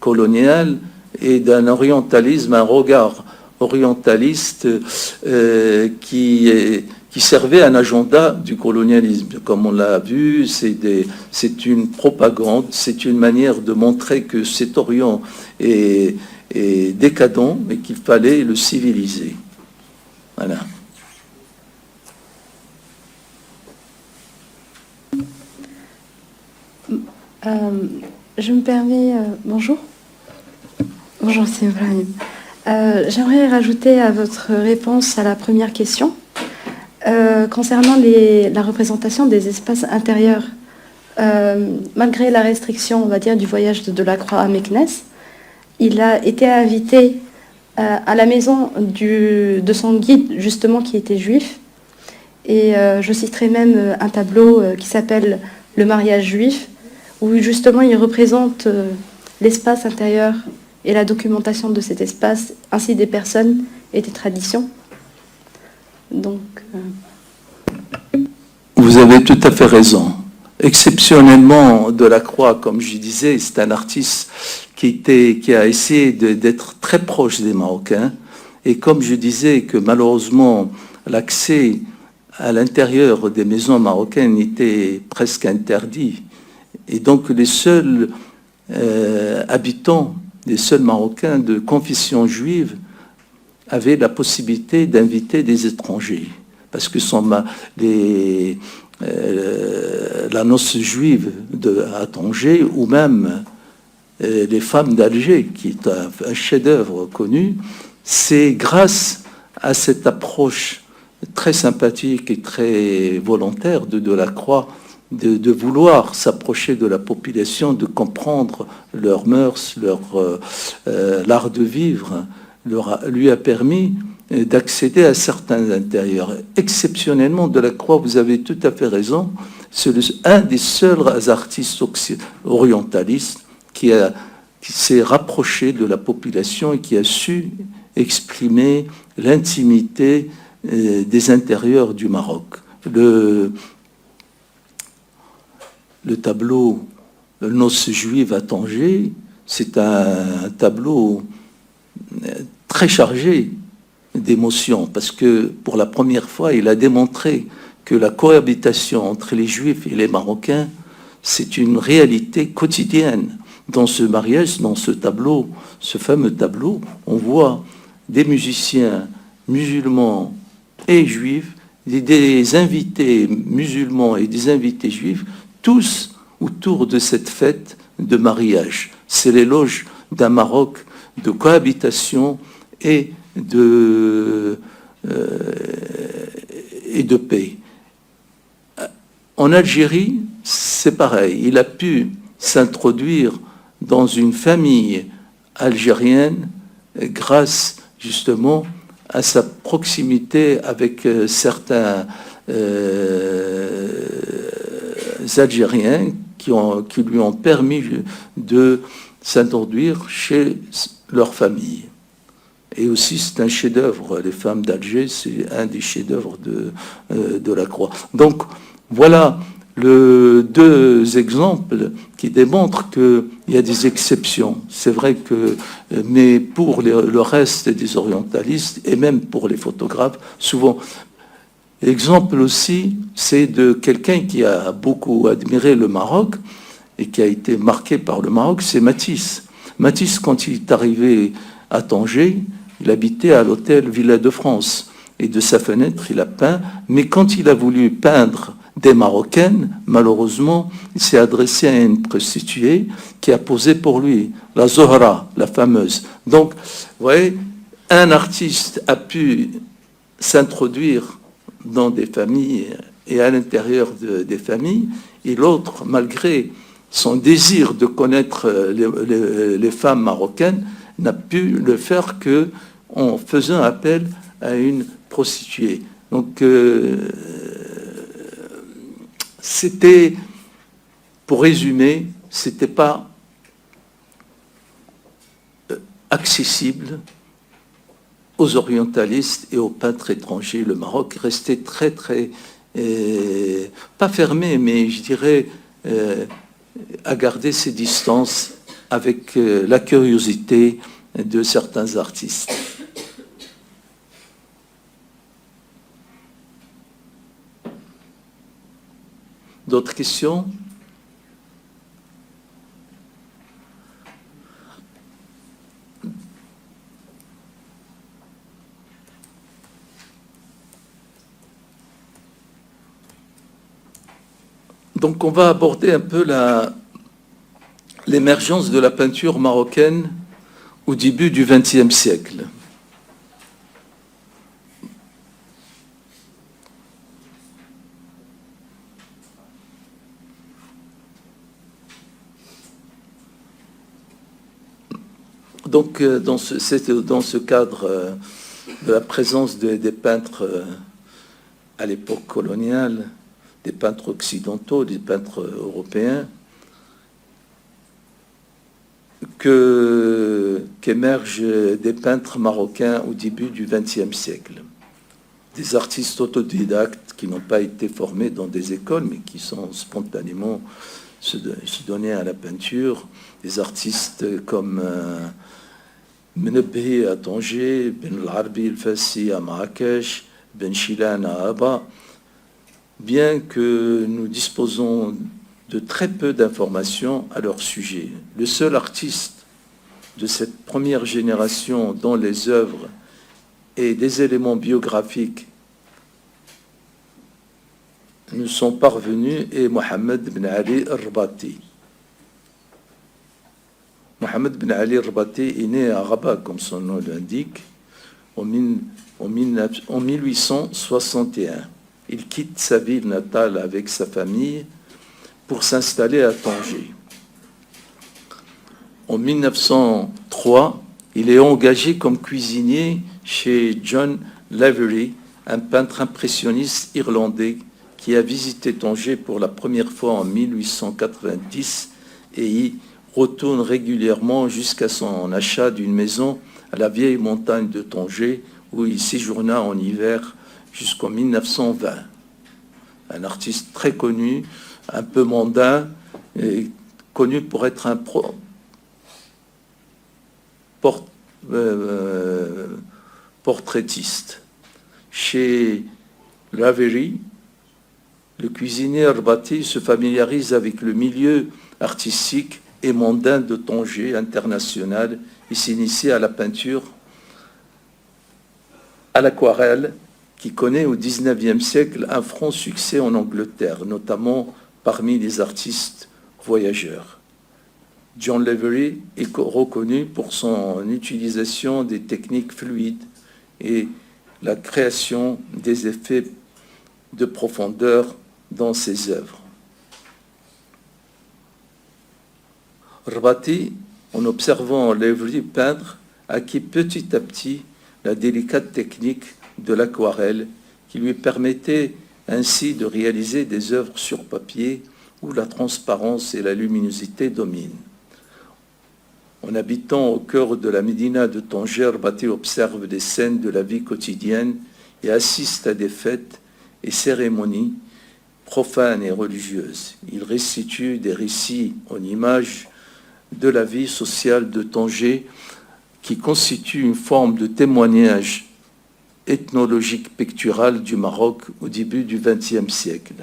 coloniale et d'un orientalisme, un regard orientaliste qui servait un agenda du colonialisme. Comme on l'a vu, c'est une propagande, c'est une manière de montrer que cet Orient est décadent et qu'il fallait le civiliser. Voilà. Je me permets... bonjour. Bonjour, c'est Ibrahim. J'aimerais rajouter à votre réponse à la première question concernant la représentation des espaces intérieurs. Malgré la restriction, on va dire, du voyage de Delacroix à Meknès, il a été invité à la maison de son guide, justement, qui était juif. Et je citerai même un tableau qui s'appelle « Le mariage juif », où justement il représente l'espace intérieur et la documentation de cet espace, ainsi des personnes et des traditions. Donc, Vous avez tout à fait raison. exceptionnellement Delacroix, comme je disais, c'est un artiste qui a essayé d'être très proche des Marocains. Et comme je disais que malheureusement, l'accès à l'intérieur des maisons marocaines était presque interdit. Et donc les seuls habitants, les seuls Marocains de confession juive avaient la possibilité d'inviter des étrangers. Parce que la noce juive à Tanger, ou même les femmes d'Alger, qui est un chef-d'œuvre connu, c'est grâce à cette approche très sympathique et très volontaire de Delacroix de vouloir s'approcher de la population, de comprendre leurs mœurs, l'art de vivre, lui a permis d'accéder à certains intérieurs. Exceptionnellement, Delacroix, vous avez tout à fait raison, c'est un des seuls artistes orientalistes qui s'est rapproché de la population et qui a su exprimer l'intimité des intérieurs du Maroc. Le tableau Noces juives à Tanger, c'est un tableau très chargé d'émotions, parce que pour la première fois, il a démontré que la cohabitation entre les Juifs et les Marocains, c'est une réalité quotidienne. Dans ce mariage, dans ce tableau, ce fameux tableau, on voit des musiciens musulmans et juifs, des invités musulmans et des invités juifs, tous autour de cette fête de mariage. C'est l'éloge d'un Maroc de cohabitation et de paix. En Algérie, c'est pareil. Il a pu s'introduire dans une famille algérienne grâce justement à sa proximité avec certains Algériens qui lui ont permis de s'introduire chez leur famille. Et aussi, c'est un chef-d'œuvre. Les femmes d'Alger, c'est un des chefs-d'œuvre de Delacroix. Donc, voilà deux exemples qui démontrent qu'il y a des exceptions. C'est vrai que, mais pour le reste des orientalistes, et même pour les photographes, souvent. L'exemple aussi, c'est de quelqu'un qui a beaucoup admiré le Maroc et qui a été marqué par le Maroc, c'est Matisse. Matisse, quand il est arrivé à Tanger, il habitait à l'hôtel Villa de France. Et de sa fenêtre, il a peint. Mais quand il a voulu peindre des Marocaines, malheureusement, il s'est adressé à une prostituée qui a posé pour lui, la Zohra, la fameuse. Donc, vous voyez, un artiste a pu s'introduire dans des familles et à l'intérieur des familles, et l'autre, malgré son désir de connaître les femmes marocaines, n'a pu le faire qu'en faisant appel à une prostituée. Donc, c'était, pour résumer, c'était pas accessible aux orientalistes et aux peintres étrangers. Le Maroc restait très, très, pas fermé, mais je dirais, à garder ses distances avec la curiosité de certains artistes. D'autres questions ? Donc on va aborder un peu l'émergence de la peinture marocaine au début du XXe siècle. Donc c'est dans ce cadre de la présence des peintres à l'époque coloniale, des peintres occidentaux, des peintres européens, qu'émergent des peintres marocains au début du XXe siècle. des artistes autodidactes qui n'ont pas été formés dans des écoles, mais qui sont spontanément se donner à la peinture. Des artistes comme Menebhi à Tanger, Ben Al-Arbi El-Fassi à Marrakech, Ben Chilan à Aba. Bien que nous disposons de très peu d'informations à leur sujet, le seul artiste de cette première génération dont les œuvres et des éléments biographiques nous sont parvenus est Mohamed Ben Ali Al-Rabati. Mohamed Ben Ali Al-Rabati est né à Rabat, comme son nom l'indique, en 1861. Il quitte sa ville natale avec sa famille pour s'installer à Tanger. En 1903, il est engagé comme cuisinier chez John Lavery, un peintre impressionniste irlandais qui a visité Tanger pour la première fois en 1890 et y retourne régulièrement jusqu'à son achat d'une maison à la vieille montagne de Tanger où il séjourna en hiver jusqu'en 1920. Un artiste très connu, un peu mondain, et connu pour être un portraitiste. Chez Lavery, le cuisinier Rabati se familiarise avec le milieu artistique et mondain de Tanger international et s'initie à la peinture, à l'aquarelle, qui connaît au XIXe siècle un franc succès en Angleterre, notamment parmi les artistes voyageurs. John Lavery est reconnu pour son utilisation des techniques fluides et la création des effets de profondeur dans ses œuvres. Rabati, en observant Lavery peindre, acquit petit à petit la délicate technique de l'aquarelle qui lui permettait ainsi de réaliser des œuvres sur papier où la transparence et la luminosité dominent. En habitant au cœur de la Médina de Tanger, Rabati observe des scènes de la vie quotidienne et assiste à des fêtes et cérémonies profanes et religieuses. Il restitue des récits en images de la vie sociale de Tanger qui constitue une forme de témoignage ethnologique pictural du Maroc au début du XXe siècle.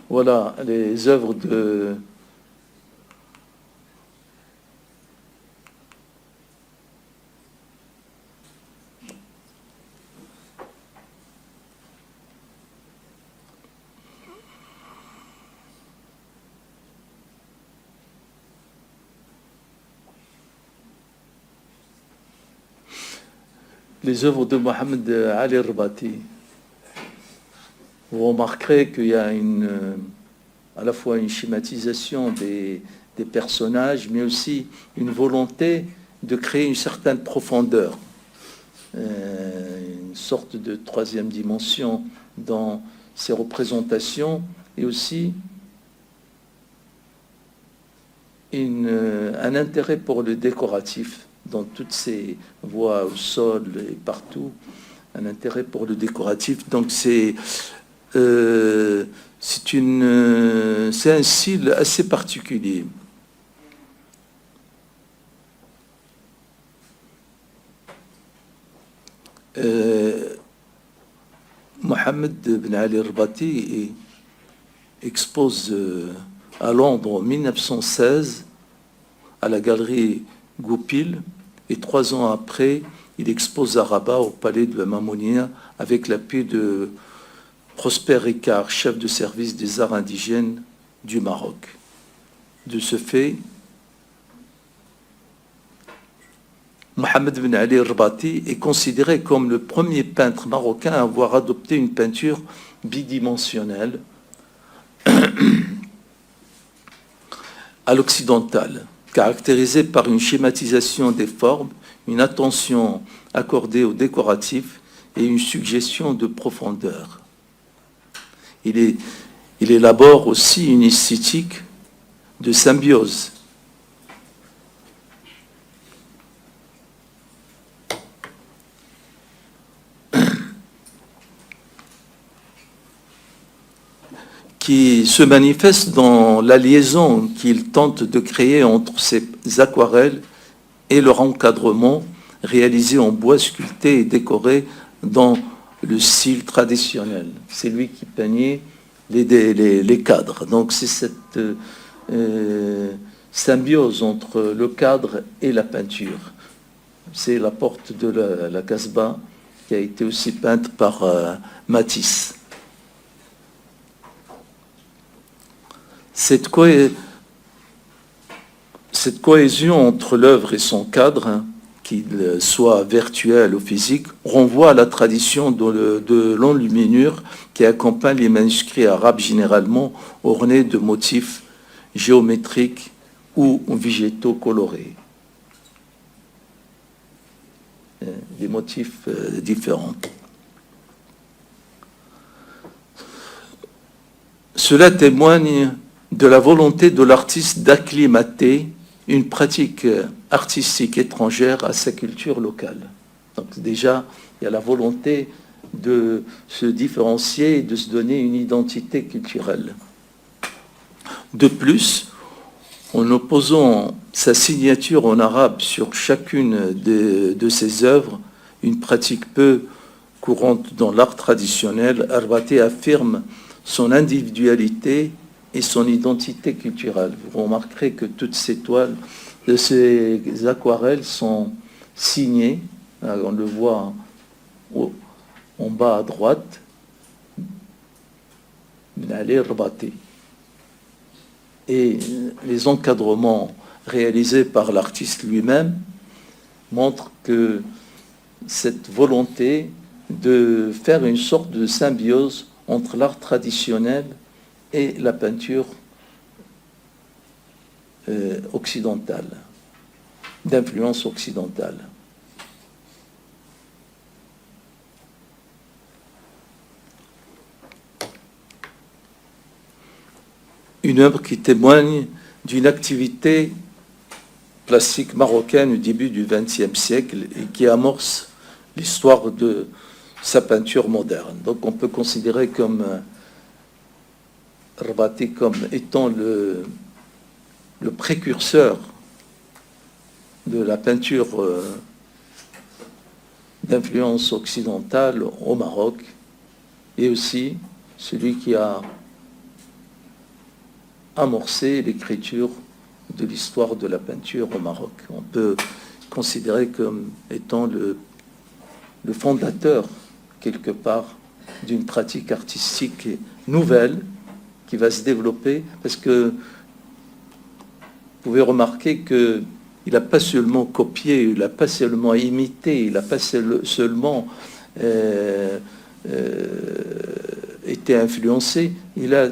Voilà les œuvres de Mohamed Ali Rabati. Vous remarquerez qu'il y a à la fois une schématisation des personnages, mais aussi une volonté de créer une certaine profondeur, une sorte de troisième dimension dans ces représentations, et aussi un intérêt pour le décoratif dans toutes ces voies au sol et partout, un intérêt pour le décoratif. Donc c'est un style assez particulier. Mohamed Ben Ali Rabati expose à Londres en 1916 à la galerie Goupil, et 3 ans après, il expose à Rabat au palais de Mamounia avec l'appui de Prosper Ricard, chef de service des arts indigènes du Maroc. De ce fait, Mohamed Ben Ali Rabati est considéré comme le premier peintre marocain à avoir adopté une peinture bidimensionnelle à l'occidentale, caractérisée par une schématisation des formes, une attention accordée au décoratif et une suggestion de profondeur. Il il élabore aussi une esthétique de symbiose. Qui se manifeste dans la liaison qu'il tente de créer entre ses aquarelles et leur encadrement réalisé en bois sculpté et décoré dans le style traditionnel. C'est lui qui peignait les cadres. Donc c'est cette symbiose entre le cadre et la peinture. C'est la porte de la Casbah qui a été aussi peinte par Matisse. Cette cohésion entre l'œuvre et son cadre, qu'il soit virtuel ou physique, renvoie à la tradition de l'enluminure qui accompagne les manuscrits arabes généralement ornés de motifs géométriques ou végétaux colorés. Des motifs différents. Cela témoigne de la volonté de l'artiste d'acclimater une pratique artistique étrangère à sa culture locale. Donc déjà, il y a la volonté de se différencier et de se donner une identité culturelle. De plus, en opposant sa signature en arabe sur chacune de ses œuvres, une pratique peu courante dans l'art traditionnel, Arbaté affirme son individualité et son identité culturelle. Vous remarquerez que toutes ces toiles, ces aquarelles sont signées, on le voit en bas à droite, Arbaté. Et les encadrements réalisés par l'artiste lui-même montrent que cette volonté de faire une sorte de symbiose entre l'art traditionnel et la peinture occidentale, d'influence occidentale. Une œuvre qui témoigne d'une activité plastique marocaine au début du XXe siècle et qui amorce l'histoire de sa peinture moderne. Donc on peut considérer comme Arbaté comme étant le précurseur de la peinture d'influence occidentale au Maroc et aussi celui qui a amorcé l'écriture de l'histoire de la peinture au Maroc. On peut considérer comme étant le fondateur, quelque part, d'une pratique artistique nouvelle qui va se développer, parce que vous pouvez remarquer qu'il n'a pas seulement copié, il n'a pas seulement imité, il n'a pas seulement été influencé, il a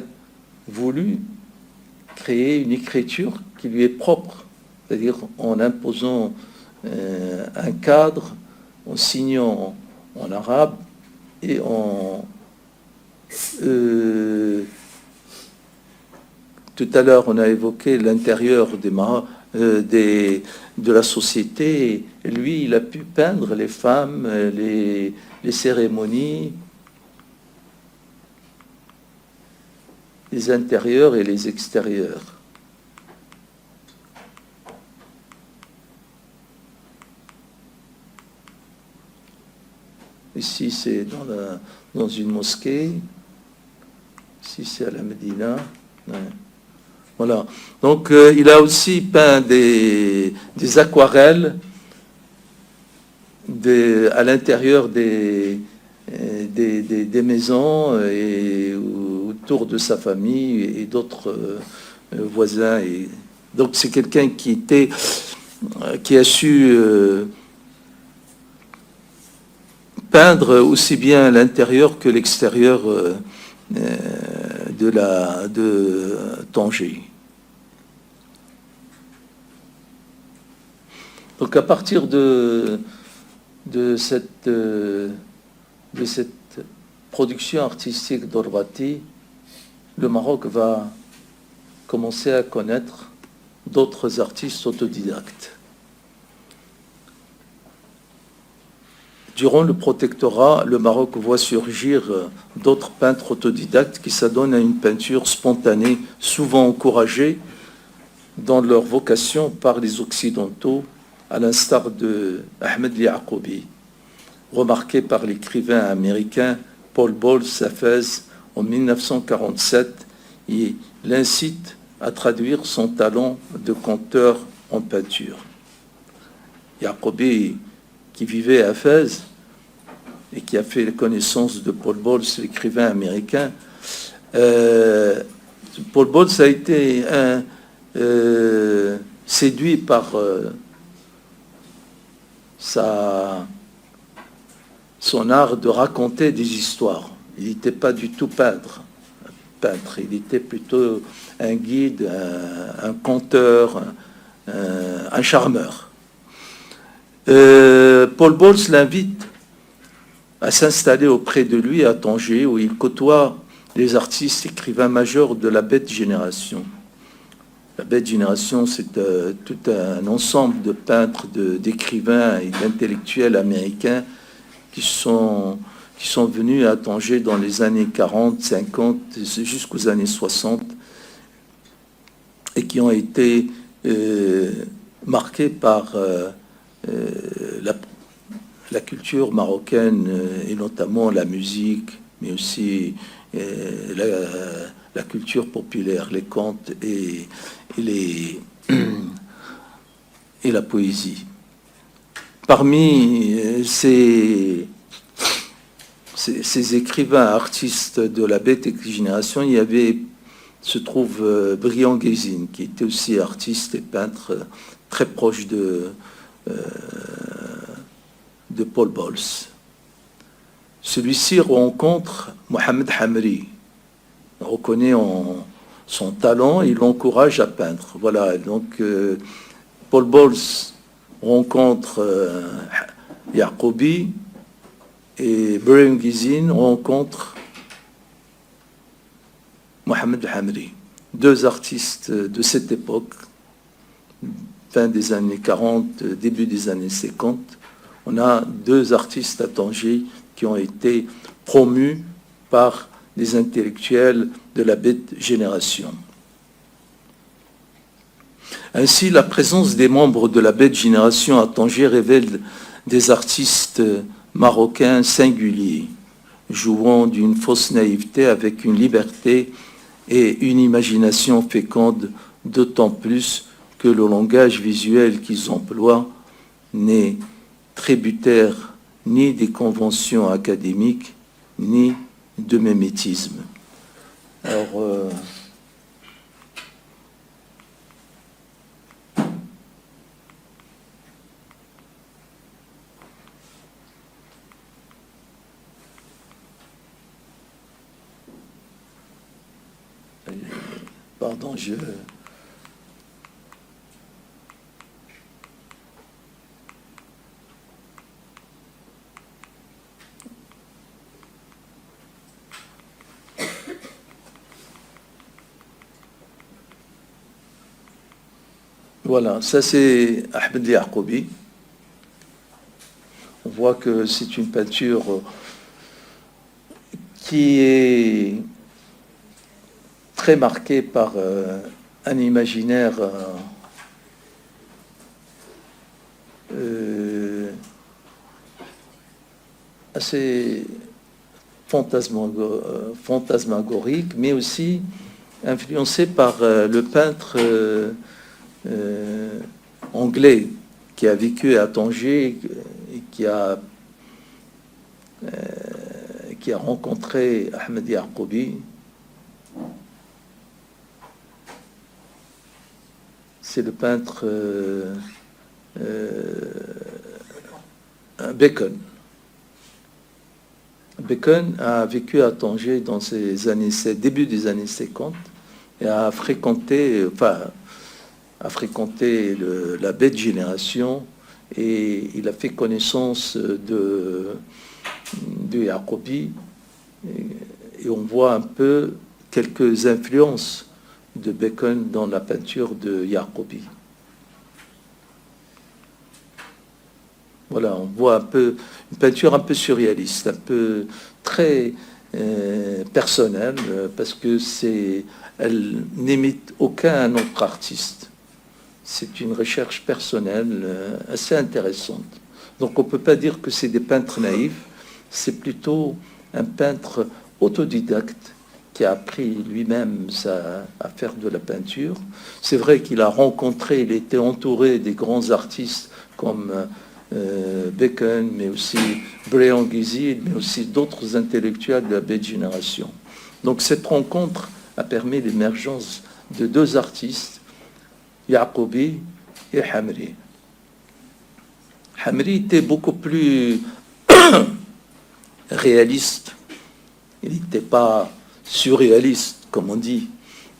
voulu créer une écriture qui lui est propre, c'est-à-dire en imposant un cadre, en signant en arabe et en... tout à l'heure, on a évoqué l'intérieur de la société. Et lui, il a pu peindre les femmes, les cérémonies, les intérieurs et les extérieurs. Ici, c'est dans une mosquée. Ici, c'est à la Médina. Ouais. Voilà. Donc, il a aussi peint des aquarelles à l'intérieur des maisons et autour de sa famille et d'autres voisins. Et donc, c'est quelqu'un qui a su peindre aussi bien l'intérieur que l'extérieur de Tanger. Donc à partir de cette production artistique d'Arbaté, le Maroc va commencer à connaître d'autres artistes autodidactes. Durant le protectorat, le Maroc voit surgir d'autres peintres autodidactes qui s'adonnent à une peinture spontanée, souvent encouragée dans leur vocation par les Occidentaux, à l'instar de Ahmed Ya'qoubi, remarqué par l'écrivain américain Paul Bowles Hafez en 1947. Il l'incite à traduire son talent de conteur en peinture. Ya'qoubi, qui vivait à Fès et qui a fait la connaissance de Paul Bowles, l'écrivain américain. Paul Bowles a été séduit par son art de raconter des histoires. Il n'était pas du tout peintre, il était plutôt un guide, un conteur, un charmeur. Paul Bowles l'invite à s'installer auprès de lui à Tanger, où il côtoie les artistes écrivains majeurs de la bête génération. La bête génération, c'est tout un ensemble de peintres, d'écrivains et d'intellectuels américains qui sont venus à Tanger dans les années 40, 50, jusqu'aux années 60, et qui ont été marqués par la culture marocaine, et notamment la musique, mais aussi la culture populaire, les contes et la poésie. Parmi ces écrivains artistes de la bête génération, se trouve Briand Guésine, qui était aussi artiste et peintre très proche de Paul Bowles. Celui-ci rencontre Mohamed Hamri, reconnaît son talent et l'encourage à peindre. Voilà, donc Paul Bowles rencontre Ya'qoubi et Briand Guésine rencontre Mohamed Hamri, deux artistes de cette époque, fin des années 40, début des années 50. On a deux artistes à Tanger qui ont été promus par des intellectuels de la bête génération. Ainsi, la présence des membres de la bête génération à Tanger révèle des artistes marocains singuliers, jouant d'une fausse naïveté avec une liberté et une imagination féconde, d'autant plus que le langage visuel qu'ils emploient n'est tributaire ni des conventions académiques, ni de mimétisme. Alors, pardon, Voilà, ça c'est Ahmed Ya'qoubi. On voit que c'est une peinture qui est très marquée par un imaginaire assez fantasmagorique, mais aussi influencé par le peintre anglais qui a vécu à Tanger et qui a rencontré Ahmed Ya'qoubi. C'est le peintre Bacon. Bacon a vécu à Tanger dans ces années, début des années 50 et a fréquenté la bête génération, et il a fait connaissance de Ya'qoubi, et on voit un peu quelques influences de Bacon dans la peinture de Yaqoubi. Voilà, on voit un peu une peinture un peu surréaliste, un peu très personnelle, parce que elle n'imite aucun autre artiste. C'est une recherche personnelle assez intéressante. Donc on ne peut pas dire que c'est des peintres naïfs, c'est plutôt un peintre autodidacte qui a appris lui-même à faire de la peinture. C'est vrai qu'il a rencontré, il était entouré des grands artistes comme Bacon, mais aussi Brian Guizid, mais aussi d'autres intellectuels de la belle génération. Donc cette rencontre a permis l'émergence de deux artistes, Yaqoubi et Hamri. Hamri était beaucoup plus réaliste. Il n'était pas surréaliste, comme on dit.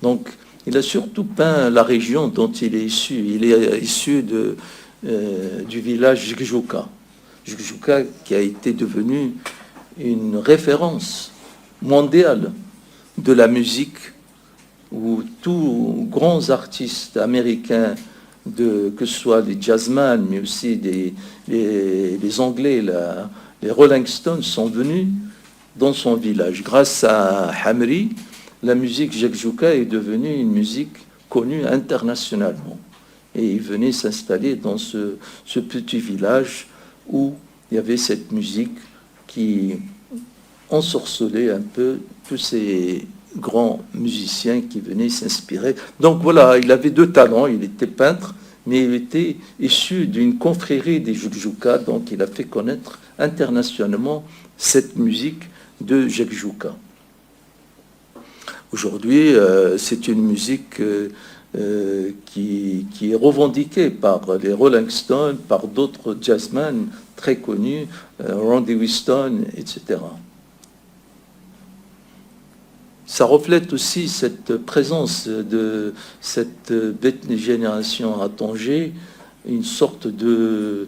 Donc, il a surtout peint la région dont il est issu. Il est issu du village Jigjuka. Jigjuka qui a été devenu une référence mondiale de la musique, où tous grands artistes américains, que ce soit les jazzmen, mais aussi les Anglais, les Rolling Stones, sont venus dans son village. Grâce à Hamri, la musique Jigjuka est devenue une musique connue internationalement. Et il venait s'installer dans ce petit village où il y avait cette musique qui ensorcelait un peu tous ces grands musiciens qui venaient s'inspirer. Donc voilà, il avait deux talents. Il était peintre, mais il était issu d'une confrérie des Jigjuka, donc il a fait connaître internationalement cette musique de Jigjuka. Aujourd'hui, c'est une musique qui est revendiquée par les Rolling Stones, par d'autres jazzmen très connus, Randy Weston, etc. Ça reflète aussi cette présence de cette bête génération à Tanger, une sorte de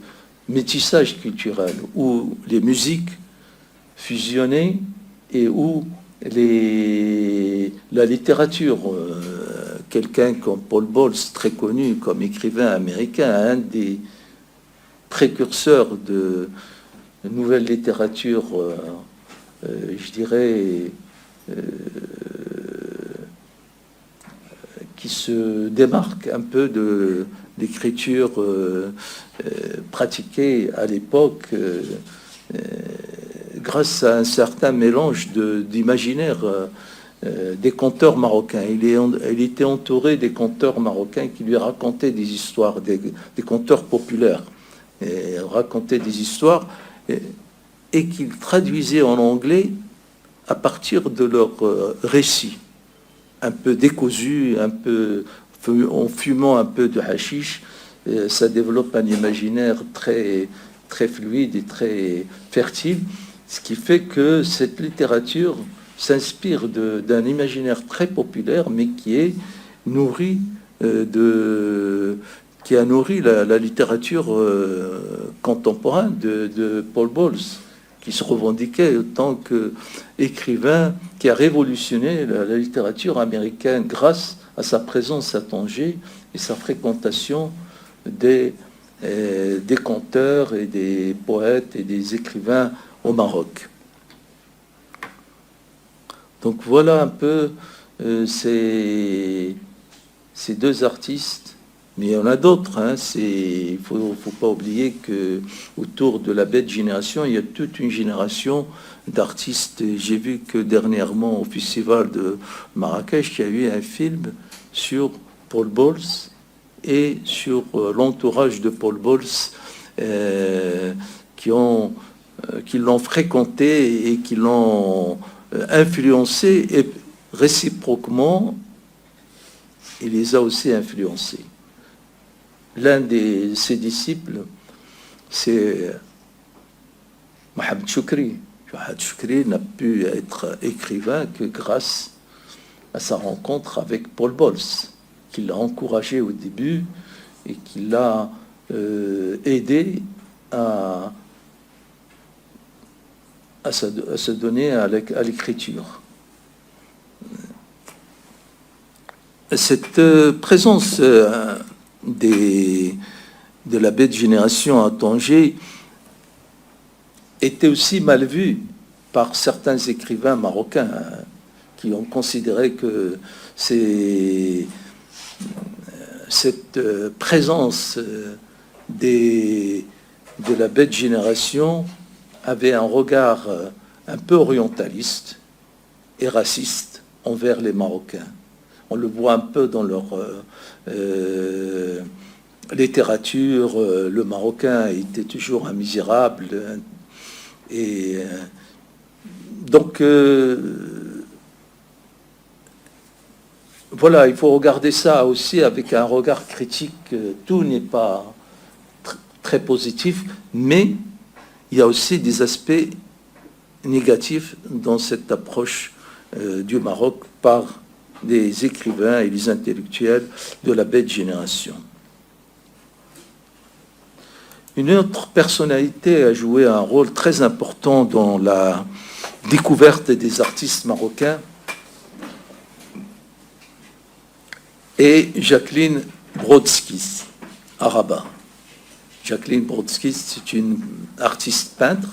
métissage culturel où les musiques fusionnaient et où la littérature, quelqu'un comme Paul Bowles, très connu comme écrivain américain, un des précurseurs de nouvelle littérature, je dirais, qui se démarque un peu de l'écriture pratiquée à l'époque grâce à un certain mélange d'imaginaire des conteurs marocains. Il était entouré des conteurs marocains qui lui racontaient des histoires, des conteurs populaires, et racontaient des histoires et qu'il traduisait en anglais à partir de leurs récits, un peu décousus, un peu en fumant un peu de hashish. Ça développe un imaginaire très, très fluide et très fertile, ce qui fait que cette littérature s'inspire d'un imaginaire très populaire, mais qui est nourri qui a nourri la littérature contemporaine de Paul Bowles, qui se revendiquait en tant qu'écrivain qui a révolutionné la littérature américaine grâce à sa présence à Tanger et sa fréquentation des conteurs et des poètes et des écrivains au Maroc. Donc voilà un peu ces deux artistes. Mais il y en a d'autres. Il ne faut pas oublier qu'autour de la bête génération, il y a toute une génération d'artistes. J'ai vu que dernièrement, au festival de Marrakech, il y a eu un film sur Paul Bowles et sur l'entourage de Paul Bowles qui l'ont fréquenté et qui l'ont influencé. Et réciproquement, il les a aussi influencés. L'un de ses disciples, c'est Mohamed Choukri. Mohamed Choukri n'a pu être écrivain que grâce à sa rencontre avec Paul Bowles, qui l'a encouragé au début et qui l'a aidé à se donner à l'écriture. cette présence de la bête génération à Tanger était aussi mal vue par certains écrivains marocains qui ont considéré que cette présence de la bête génération avait un regard un peu orientaliste et raciste envers les Marocains. On le voit un peu dans leur littérature. Le Marocain était toujours un misérable. Et donc, voilà, il faut regarder ça aussi avec un regard critique. Tout n'est pas très positif, mais il y a aussi des aspects négatifs dans cette approche du Maroc par les écrivains et les intellectuels de la bête génération. Une autre personnalité a joué un rôle très important dans la découverte des artistes marocains et Jacqueline Brodskis, à Rabat. Jacqueline Brodskis, c'est une artiste peintre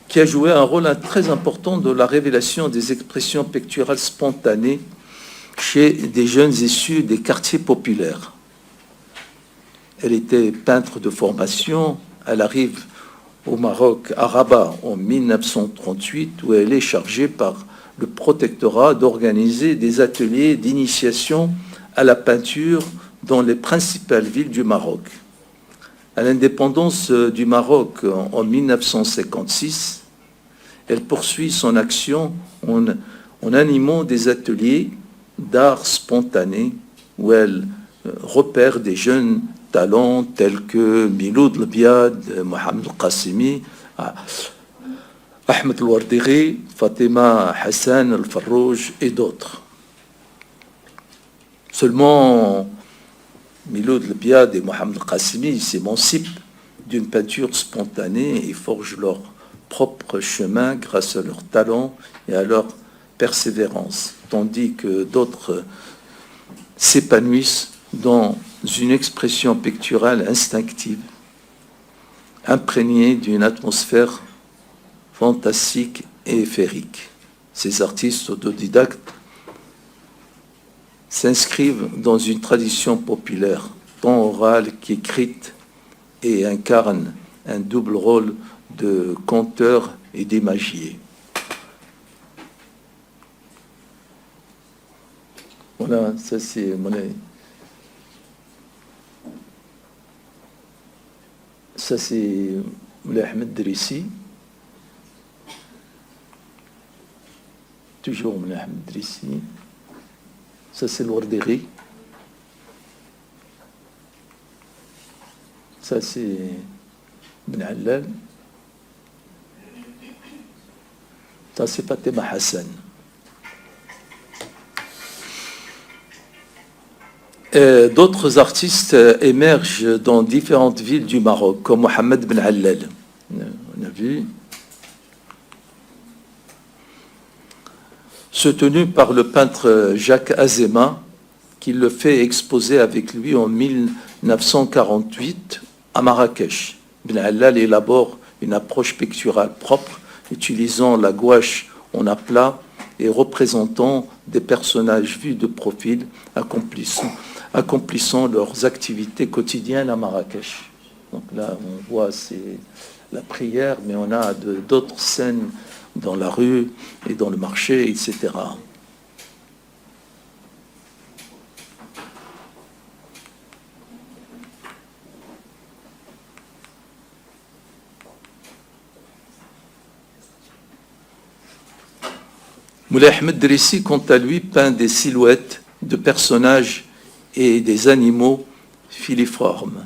qui a joué un rôle très important dans la révélation des expressions picturales spontanées chez des jeunes issus des quartiers populaires. Elle était peintre de formation. Elle arrive au Maroc, à Rabat, en 1938, où elle est chargée par le protectorat d'organiser des ateliers d'initiation à la peinture dans les principales villes du Maroc. À l'indépendance du Maroc en 1956, elle poursuit son action en animant des ateliers d'art spontané où elle repère des jeunes talents tels que Miloud Lbiad, Mohamed Al-Qassimi, Ahmed Al-Wardiri, Fatima Hassan Al-Farrouj et d'autres. Seulement, Miloud Lbiad et Mohamed Al-Qassimi s'émancipent d'une peinture spontanée et forgent leur propre chemin grâce à leur talent et à leur persévérance, tandis que d'autres s'épanouissent dans une expression picturale instinctive, imprégnée d'une atmosphère fantastique et féerique. Ces artistes autodidactes s'inscrivent dans une tradition populaire, tant orale qu'écrite, et incarnent un double rôle de conteur et d'imagier. Voilà, ça c'est Moulay. Ça c'est Moulay Ahmed Drissi. Toujours Moulay Ahmed Drissi. Ça c'est l'Wardiri. Ça c'est Ben Allal. Ça c'est Fatima Hassan. D'autres artistes émergent dans différentes villes du Maroc, comme Mohamed Ben Allal. On a vu. Soutenu par le peintre Jacques Azéma, qui le fait exposer avec lui en 1948 à Marrakech. Ben Allal élabore une approche picturale propre, utilisant la gouache en aplat et représentant des personnages vus de profil, accomplissant leurs activités quotidiennes à Marrakech. Donc là, on voit c'est la prière, mais on a d'autres scènes dans la rue et dans le marché, etc. Moulay Ahmed Drissi, quant à lui, peint des silhouettes de personnages et des animaux filiformes,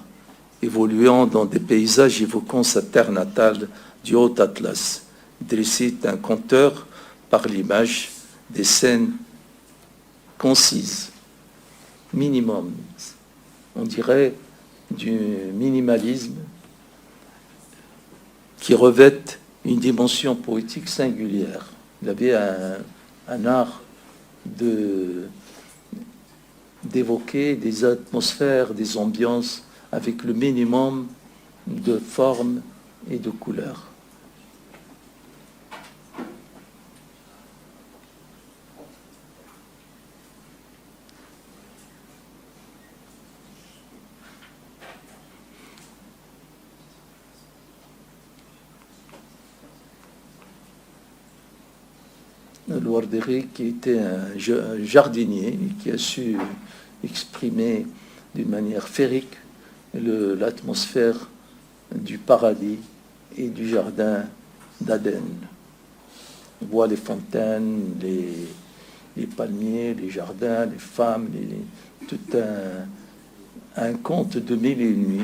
évoluant dans des paysages évoquant sa terre natale du Haut-Atlas. Drissi est un conteur par l'image, des scènes concises, minimum, on dirait du minimalisme, qui revêtent une dimension poétique singulière. Il avait un art d'évoquer des atmosphères, des ambiances avec le minimum de formes et de couleurs. Le Warderi, qui était un jardinier, qui a su exprimer d'une manière féerique l'atmosphère du paradis et du jardin d'Aden. On voit les fontaines, les palmiers, les jardins, les femmes, tout un conte de mille et une nuits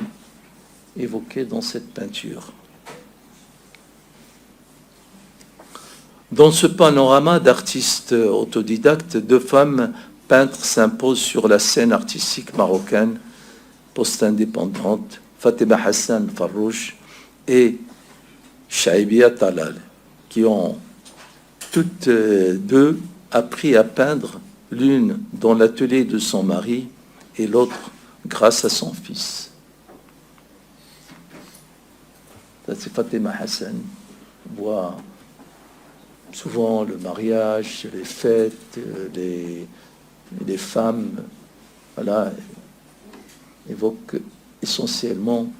évoqué dans cette peinture. Dans ce panorama d'artistes autodidactes, deux femmes peintres s'imposent sur la scène artistique marocaine post-indépendante, Fatima Hassan Farrouch et Shaibia Talal, qui ont toutes deux appris à peindre, l'une dans l'atelier de son mari et l'autre grâce à son fils. Ça, c'est Fatima Hassan. On voit souvent le mariage, les fêtes, les femmes, voilà, évoquent essentiellement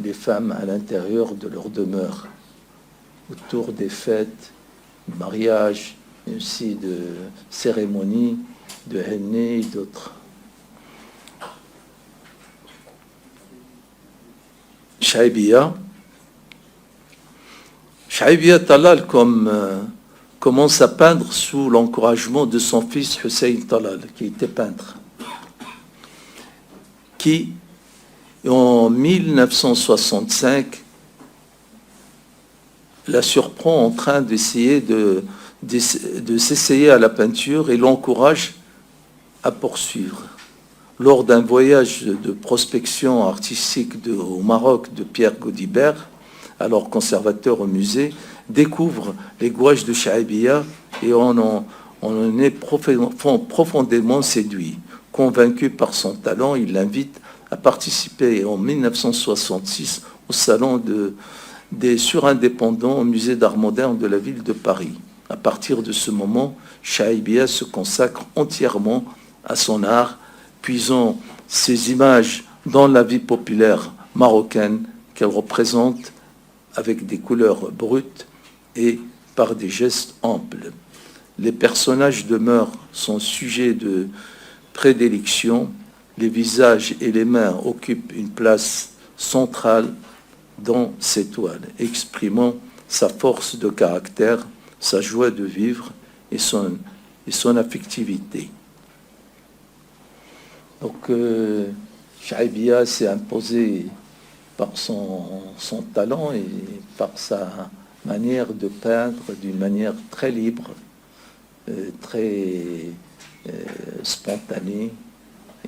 les femmes à l'intérieur de leur demeure, autour des fêtes, mariage, et aussi de cérémonies, de henné et d'autres. Shaibia Talal commence à peindre sous l'encouragement de son fils Hussein Talal, qui était peintre, qui, en 1965, la surprend en train d'essayer de s'essayer à la peinture et l'encourage à poursuivre. Lors d'un voyage de prospection artistique au Maroc de Pierre Gaudibert, alors conservateur au musée, découvre les gouaches de Shaibia et on en est profondément séduit. Convaincu par son talent, il l'invite à participer en 1966 au salon des surindépendants au musée d'art moderne de la ville de Paris. À partir de ce moment, Shaibia se consacre entièrement à son art, puisant ses images dans la vie populaire marocaine qu'elle représente avec des couleurs brutes et par des gestes amples. Les personnages demeurent son sujet de prédilection. Les visages et les mains occupent une place centrale dans ses toiles, exprimant sa force de caractère, sa joie de vivre et son affectivité. Donc, Shaibia s'est imposé par son talent et par sa manière de peindre d'une manière très libre, très spontanée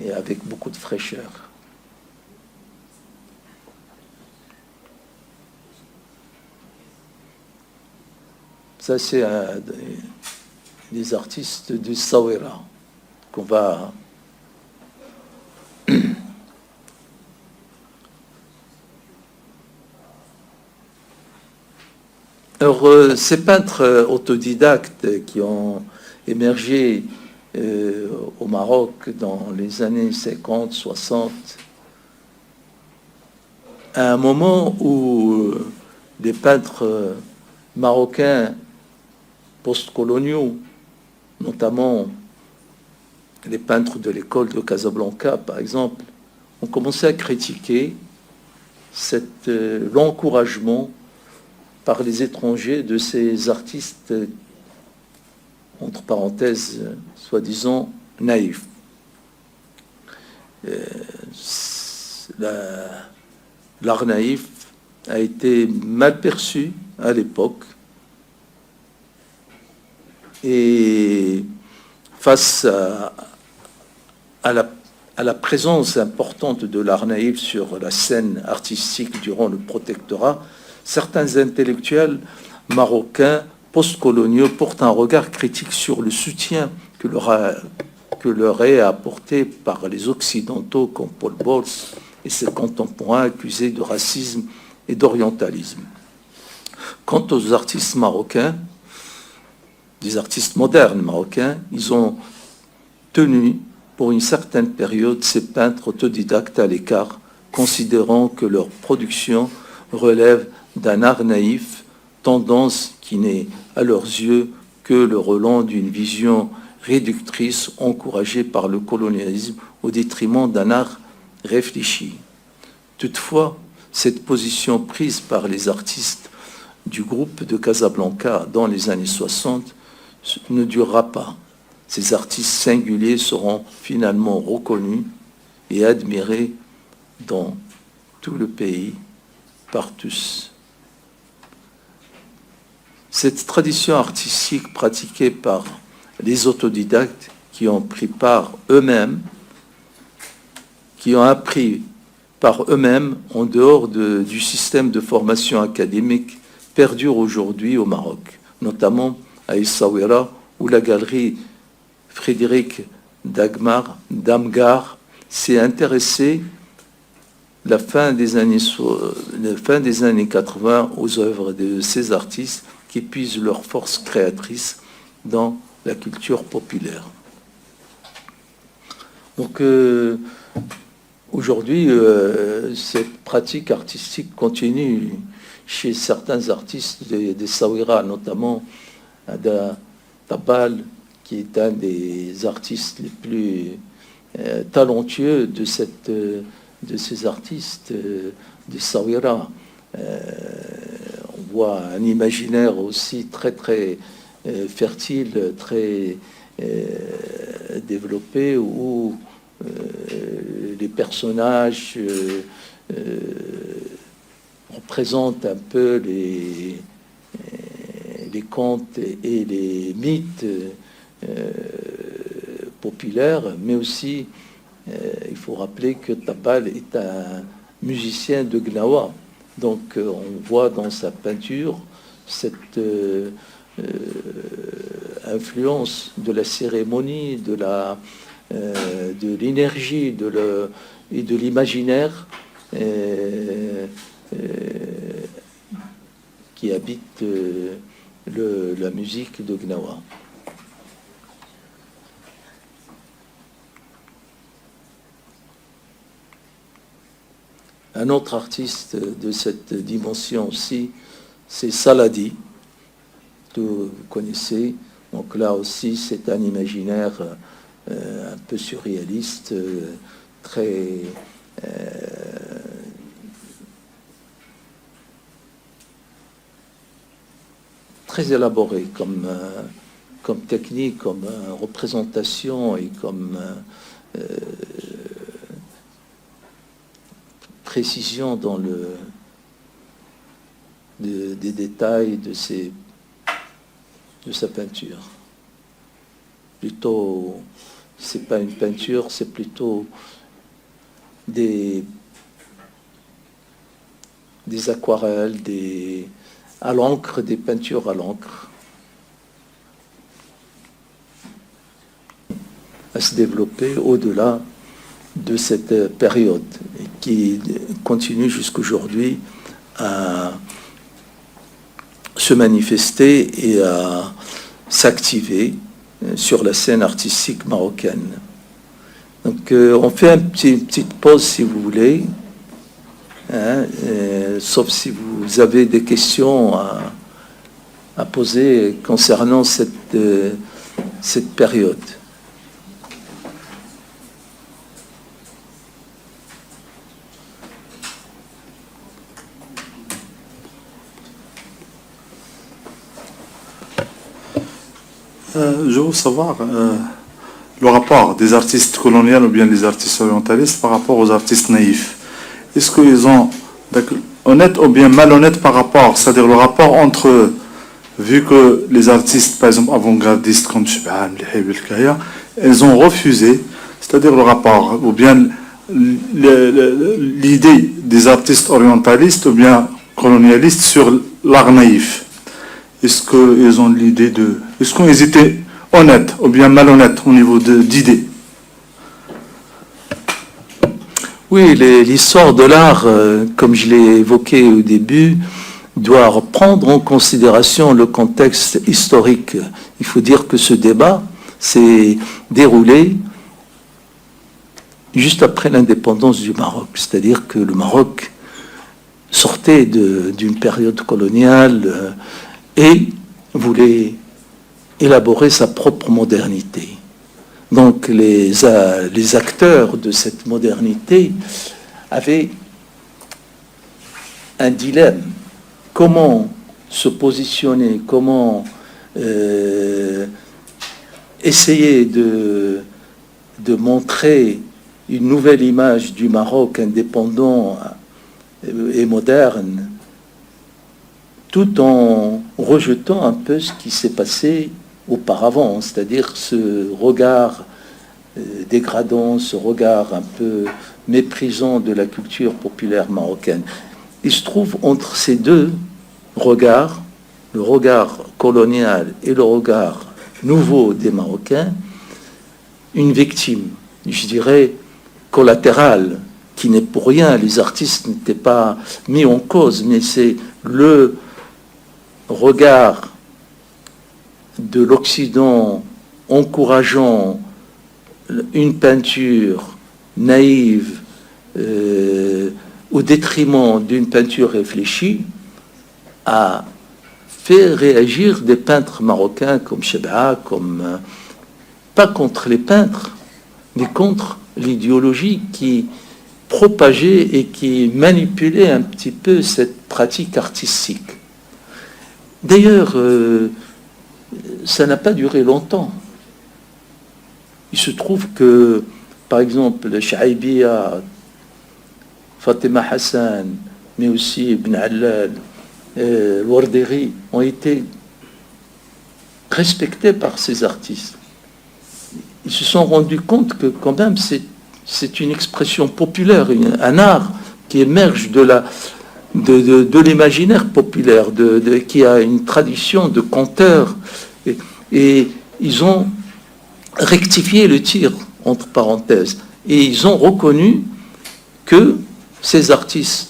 et avec beaucoup de fraîcheur. Ça, c'est des artistes du Sawira qu'on va... Alors, ces peintres autodidactes qui ont émergé au Maroc dans les années 50, 60, à un moment où des peintres marocains post-coloniaux, notamment les peintres de l'école de Casablanca, par exemple, ont commencé à critiquer l'encouragement par les étrangers de ces artistes, entre parenthèses, soi-disant naïfs. L'art naïf a été mal perçu à l'époque et face à à la présence importante de l'art naïf sur la scène artistique durant le protectorat, certains intellectuels marocains postcoloniaux portent un regard critique sur le soutien que leur est apporté par les Occidentaux comme Paul Bols et ses contemporains accusés de racisme et d'orientalisme. Quant aux artistes marocains, des artistes modernes marocains, ils ont tenu pour une certaine période ces peintres autodidactes à l'écart, considérant que leur production relève d'un art naïf, tendance qui n'est à leurs yeux que le relent d'une vision réductrice encouragée par le colonialisme au détriment d'un art réfléchi. Toutefois, cette position prise par les artistes du groupe de Casablanca dans les années 60 ne durera pas. Ces artistes singuliers seront finalement reconnus et admirés dans tout le pays par tous. Cette tradition artistique pratiquée par les autodidactes qui ont pris par eux-mêmes, qui ont appris par eux-mêmes en dehors du système de formation académique, perdure aujourd'hui au Maroc, notamment à Essaouira, où la galerie Frédéric Damgar s'est intéressée la fin des années 80 aux œuvres de ces artistes qui puisent leur force créatrice dans la culture populaire. Donc aujourd'hui, cette pratique artistique continue chez certains artistes des Saouira, notamment Ada Tabal, qui est un des artistes les plus talentueux de ces artistes des Saouira. On voit un imaginaire aussi très très fertile, très développé, où les personnages représentent un peu les contes et les mythes populaires, mais aussi il faut rappeler que Tabal est un musicien de Gnawa. Donc on voit dans sa peinture cette influence de la cérémonie, de l'énergie et de l'imaginaire qui habite la musique de Gnawa. Un autre artiste de cette dimension aussi, c'est Saladi, que vous connaissez. Donc là aussi, c'est un imaginaire un peu surréaliste, très élaboré comme technique, comme représentation et comme précision dans des détails de sa peinture. Plutôt, c'est pas une peinture, c'est plutôt des aquarelles, à l'encre, des peintures à l'encre, à se développer au-delà de cette période et qui continue jusqu'aujourd'hui à se manifester et à s'activer sur la scène artistique marocaine. Donc on fait une petite pause si vous voulez, sauf si vous avez des questions à poser concernant cette période. Je veux savoir le rapport des artistes coloniaux ou bien les artistes orientalistes par rapport aux artistes naïfs. Est-ce qu'ils ont honnête ou bien malhonnête par rapport, c'est-à-dire le rapport entre eux, vu que les artistes, par exemple, avant-gardistes comme Chibam, les Hebel Kaya, ils ont refusé, c'est-à-dire le rapport, ou bien l'idée des artistes orientalistes ou bien colonialistes sur l'art naïf. Est-ce qu'ils ont l'idée de... Est-ce qu'ils étaient honnêtes ou bien malhonnêtes au niveau d'idées? Oui, l'histoire de l'art, comme je l'ai évoqué au début, doit prendre en considération le contexte historique. Il faut dire que ce débat s'est déroulé juste après l'indépendance du Maroc. C'est-à-dire que le Maroc sortait d'une période coloniale et voulait élaborer sa propre modernité. Donc les acteurs de cette modernité avaient un dilemme. Comment se positionner, comment essayer de montrer une nouvelle image du Maroc indépendant et moderne, tout en rejetant un peu ce qui s'est passé auparavant, c'est-à-dire ce regard dégradant, ce regard un peu méprisant de la culture populaire marocaine. Il se trouve entre ces deux regards, le regard colonial et le regard nouveau des Marocains, une victime, je dirais, collatérale, qui n'est pour rien. Les artistes n'étaient pas mis en cause, mais c'est le regard de l'Occident encourageant une peinture naïve au détriment d'une peinture réfléchie a fait réagir des peintres marocains comme Chebaa, pas contre les peintres, mais contre l'idéologie qui propageait et qui manipulait un petit peu cette pratique artistique. D'ailleurs, ça n'a pas duré longtemps. Il se trouve que, par exemple, Chaaibia, Fatima Hassan, mais aussi Ibn Allal, Warderi ont été respectés par ces artistes. Ils se sont rendus compte que quand même c'est une expression populaire, un art qui émerge de l'imaginaire populaire, qui a une tradition de conteur. Et ils ont rectifié le tir, entre parenthèses, et ils ont reconnu que ces artistes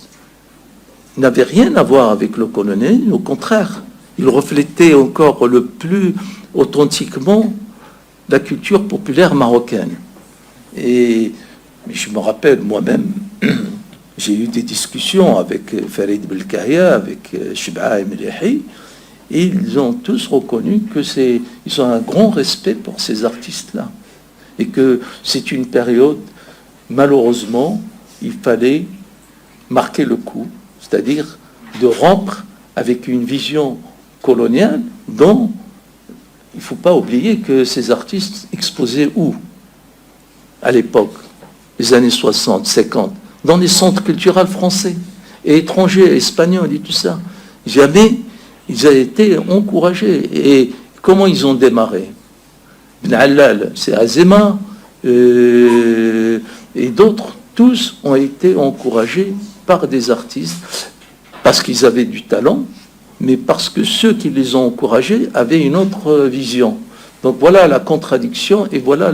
n'avaient rien à voir avec le colonialisme, au contraire, ils reflétaient encore le plus authentiquement la culture populaire marocaine. Et je me rappelle moi-même, j'ai eu des discussions avec Farid Belkaya, avec Chebaa et Melehi, et ils ont tous reconnu ils ont un grand respect pour ces artistes-là. Et que c'est une période, malheureusement, il fallait marquer le coup, c'est-à-dire de rompre avec une vision coloniale dont il ne faut pas oublier que ces artistes exposaient où? À l'époque, les années 60, 50, dans les centres culturels français et étrangers, espagnols et tout ça. Jamais ils ont été encouragés. Et comment ils ont démarré? Ibn Allal, c'est Azema, et d'autres, tous ont été encouragés par des artistes parce qu'ils avaient du talent, mais parce que ceux qui les ont encouragés avaient une autre vision. Donc voilà la contradiction et voilà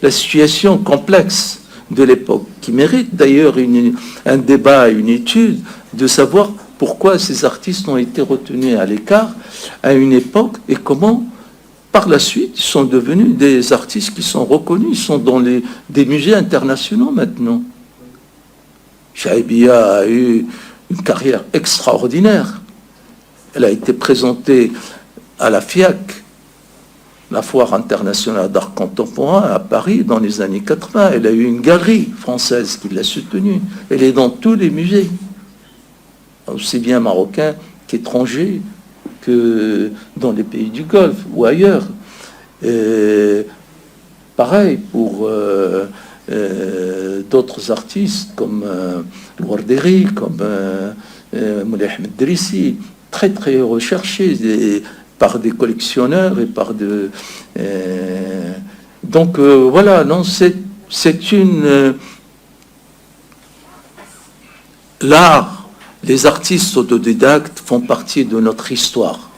la situation complexe de l'époque, qui mérite d'ailleurs un débat, une étude, de savoir pourquoi ces artistes ont été retenus à l'écart à une époque et comment, par la suite, ils sont devenus des artistes qui sont reconnus, ils sont dans des musées internationaux maintenant. Chaaibia a eu une carrière extraordinaire. Elle a été présentée à la FIAC, la Foire internationale d'art contemporain à Paris dans les années 80. Elle a eu une galerie française qui l'a soutenue. Elle est dans tous les musées, aussi bien marocains qu'étrangers, que dans les pays du Golfe ou ailleurs. Et pareil pour d'autres artistes comme Warderi, comme Moulay Ahmed Drissi, très très recherchés par des collectionneurs et par donc voilà, non, c'est l'art, les artistes autodidactes font partie de notre histoire.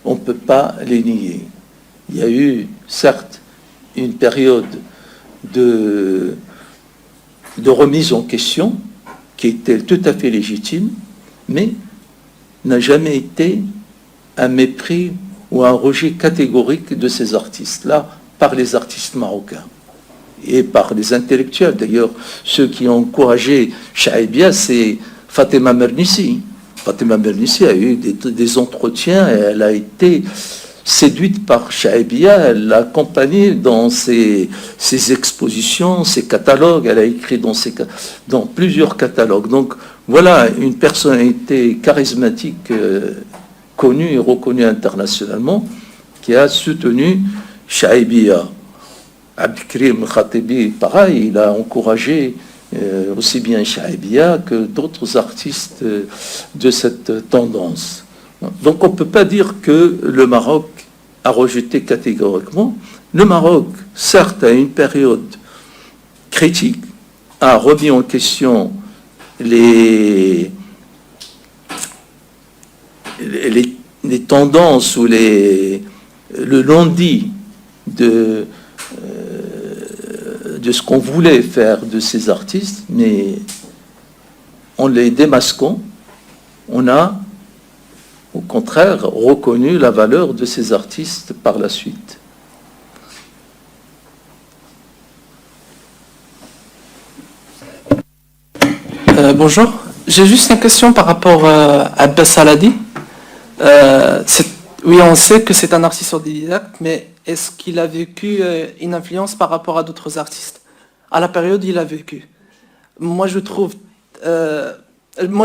On ne peut pas les nier. Il y a eu, certes, une période de remise en question qui était tout à fait légitime, mais n'a jamais été un mépris ou un rejet catégorique de ces artistes-là par les artistes marocains et par les intellectuels. D'ailleurs, ceux qui ont encouragé Chahibia, c'est Fatima Mernissi. Fatima Mernissi a eu des entretiens et elle a été séduite par Chahibia, elle l'a accompagnée dans ses expositions, ses catalogues, elle a écrit dans plusieurs catalogues. Donc voilà une personnalité charismatique connue et reconnue internationalement qui a soutenu Chahibia. Abdelkrim Khatibi, pareil, il a encouragé aussi bien Chahibia que d'autres artistes de cette tendance. Donc on ne peut pas dire que le Maroc a rejeté catégoriquement. Le Maroc, certes, à une période critique, a remis en question les tendances ou le non-dit de ce qu'on voulait faire de ces artistes, mais en les démasquant, on a au contraire reconnu la valeur de ces artistes par la suite. Bonjour, j'ai juste une question par rapport à Abbas Saladi. Oui, on sait que c'est un artiste autodidacte, mais est-ce qu'il a vécu une influence par rapport à d'autres artistes à la période où il a vécu? Moi, je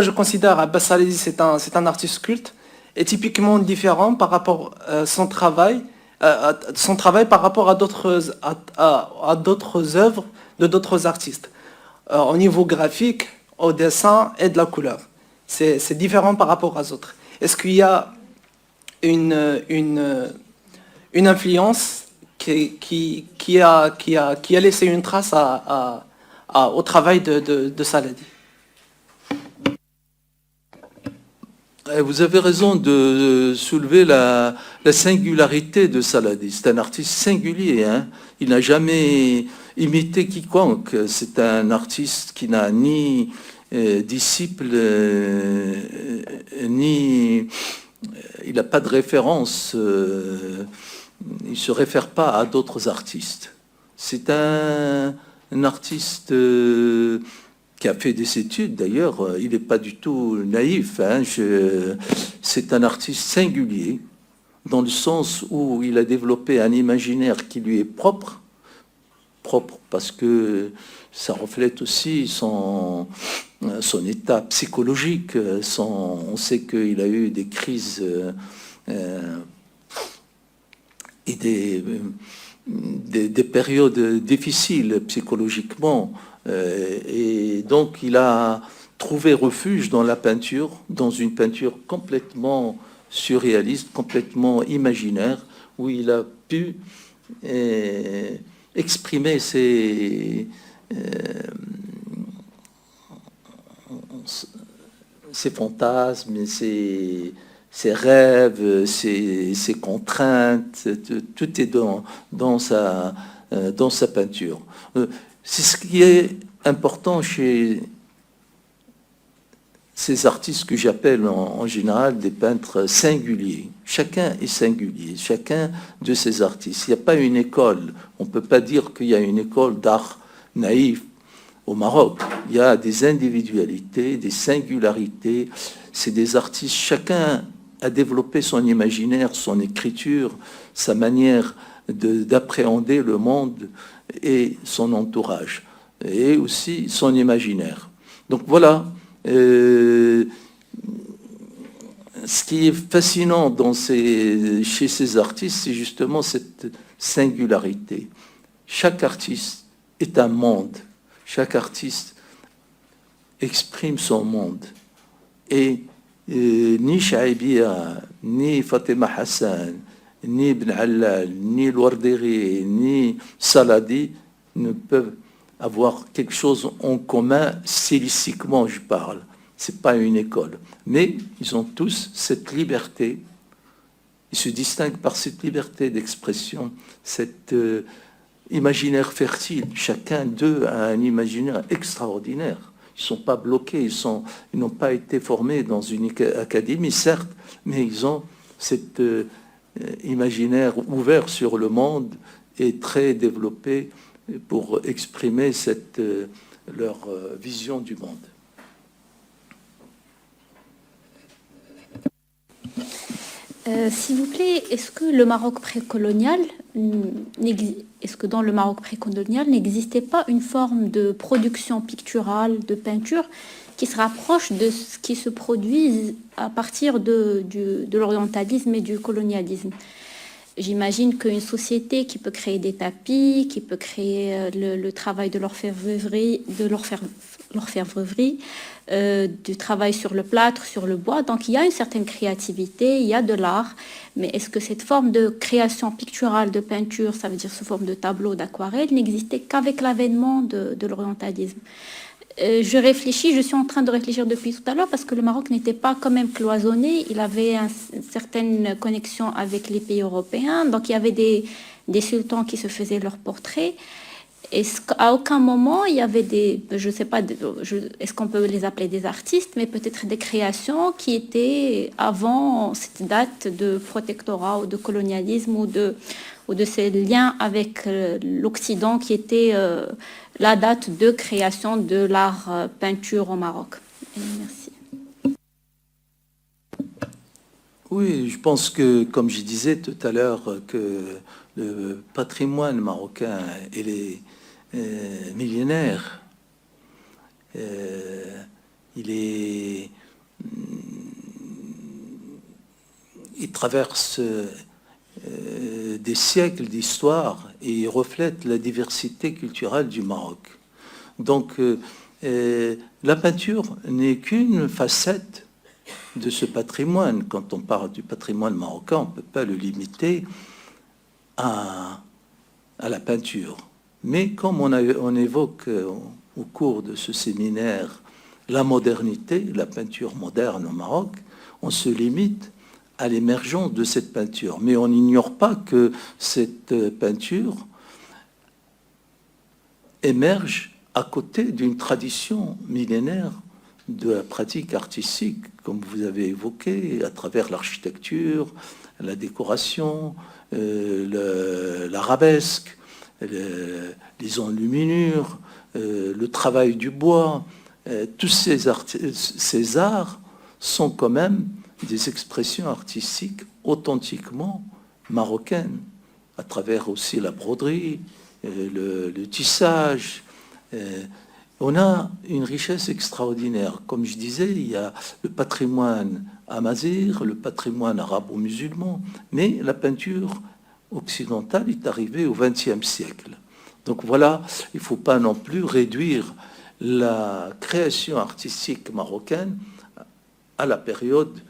considère Abbas Saladi c'est un artiste culte et typiquement différent par rapport à son travail par rapport à d'autres œuvres de d'autres artistes. Au niveau graphique, au dessin et de la couleur. C'est différent par rapport aux autres. Est-ce qu'il y a une influence qui a laissé une trace au travail de Saladi? Vous avez raison de soulever la singularité de Saladi. C'est un artiste singulier. Hein. Il n'a jamais imité quiconque. C'est un artiste qui n'a ni disciple, ni... Il n'a pas de référence. Il ne se réfère pas à d'autres artistes. C'est un artiste... qui a fait des études, d'ailleurs, il n'est pas du tout naïf. Hein. C'est un artiste singulier, dans le sens où il a développé un imaginaire qui lui est propre parce que ça reflète aussi son état psychologique. On sait qu'il a eu des crises et des périodes difficiles psychologiquement. Et donc il a trouvé refuge dans la peinture, dans une peinture complètement surréaliste, complètement imaginaire, où il a pu exprimer ses fantasmes, ses rêves, ses contraintes. Tout est dans sa peinture. C'est ce qui est important chez ces artistes que j'appelle en général des peintres singuliers. Chacun est singulier, chacun de ces artistes. Il n'y a pas une école. On ne peut pas dire qu'il y a une école d'art naïf au Maroc. Il y a des individualités, des singularités. C'est des artistes. Chacun a développé son imaginaire, son écriture, sa manière d'appréhender le monde et son entourage, et aussi son imaginaire. Donc voilà, ce qui est fascinant chez ces artistes, c'est justement cette singularité. Chaque artiste est un monde, chaque artiste exprime son monde. Et ni Chahibia, ni Fatima Hassan, ni Ibn Allal, ni Louardiri, ni Saladi ne peuvent avoir quelque chose en commun, stylistiquement je parle. Ce n'est pas une école. Mais ils ont tous cette liberté. Ils se distinguent par cette liberté d'expression, cet imaginaire fertile. Chacun d'eux a un imaginaire extraordinaire. Ils ne sont pas bloqués, ils n'ont pas été formés dans une académie, certes, mais ils ont cet imaginaire ouvert sur le monde et très développé pour exprimer leur vision du monde. S'il vous plaît, est-ce que le Maroc précolonial, est-ce que dans le Maroc précolonial n'existait pas une forme de production picturale, de peinture, qui se rapproche de ce qui se produit à partir de l'orientalisme et du colonialisme? J'imagine qu'une société qui peut créer des tapis, qui peut créer le travail de l'orfèvrerie, du travail sur le plâtre, sur le bois. Donc il y a une certaine créativité, il y a de l'art. Mais est-ce que cette forme de création picturale, de peinture, ça veut dire sous forme de tableau, d'aquarelle, n'existait qu'avec l'avènement de l'orientalisme? Je suis en train de réfléchir depuis tout à l'heure parce que le Maroc n'était pas quand même cloisonné. Il avait une certaine connexion avec les pays européens. Donc il y avait des sultans qui se faisaient leurs portraits. Est-ce qu'à aucun moment il y avait je ne sais pas, est-ce qu'on peut les appeler des artistes, mais peut-être des créations qui étaient avant cette date de protectorat ou de colonialisme ou de ces liens avec l'Occident qui était la date de création de l'art peinture au Maroc? Et merci. Oui, je pense que, comme je disais tout à l'heure, que le patrimoine marocain, il est millénaire. Il traverse des siècles d'histoire et il reflète la diversité culturelle du Maroc. Donc, la peinture n'est qu'une facette de ce patrimoine. Quand on parle du patrimoine marocain, on ne peut pas le limiter à la peinture. Mais comme on évoque au cours de ce séminaire la modernité, la peinture moderne au Maroc, on se limite à l'émergence de cette peinture. Mais on n'ignore pas que cette peinture émerge à côté d'une tradition millénaire de la pratique artistique, comme vous avez évoqué, à travers l'architecture, la décoration, l'arabesque, les enluminures, le travail du bois. Tous ces arts sont quand même des expressions artistiques authentiquement marocaines, à travers aussi la broderie, le tissage. On a une richesse extraordinaire. Comme je disais, il y a le patrimoine amazigh, le patrimoine arabo-musulman, mais la peinture occidentale est arrivée au XXe siècle. Donc voilà, il ne faut pas non plus réduire la création artistique marocaine à la période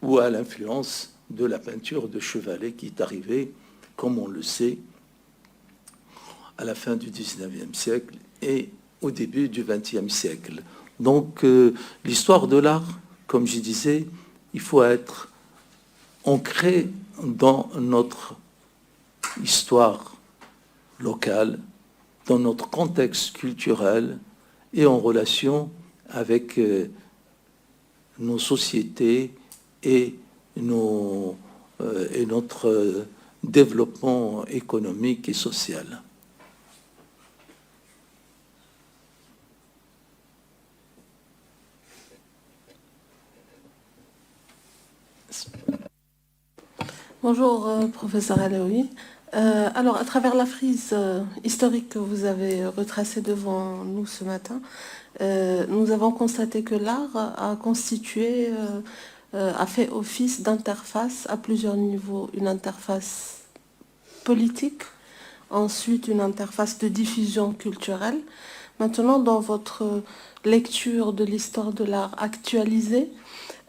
ou à l'influence de la peinture de Chevalet qui est arrivée, comme on le sait, à la fin du XIXe siècle et au début du XXe siècle. Donc l'histoire de l'art, comme je disais, il faut être ancré dans notre histoire locale, dans notre contexte culturel et en relation avec nos sociétés et notre développement économique et social. Bonjour, professeur Alaoui. Alors, à travers la frise historique que vous avez retracée devant nous ce matin, nous avons constaté que l'art a constitué, a fait office d'interface à plusieurs niveaux. Une interface politique, ensuite une interface de diffusion culturelle. Maintenant, dans votre lecture de l'histoire de l'art actualisée,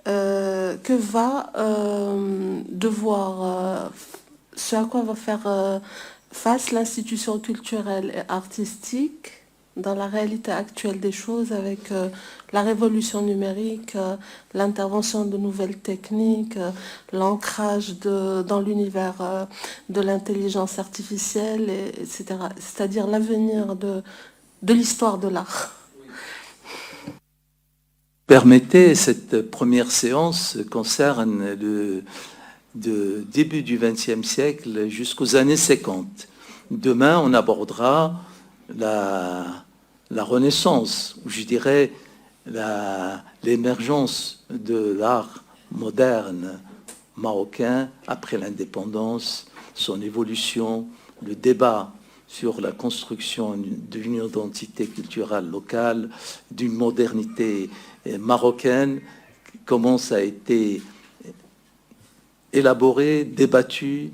que va devoir, ce à quoi va faire face l'institution culturelle et artistique dans la réalité actuelle des choses avec la révolution numérique, l'intervention de nouvelles techniques, l'ancrage dans l'univers de l'intelligence artificielle, etc. C'est-à-dire l'avenir de l'histoire de l'art. Permettez, cette première séance concerne le début du XXe siècle jusqu'aux années 50. Demain, on abordera la Renaissance, ou je dirais l'émergence de l'art moderne marocain après l'indépendance, son évolution, le débat sur la construction d'une identité culturelle locale, d'une modernité marocaine, comment ça a été élaboré, débattu,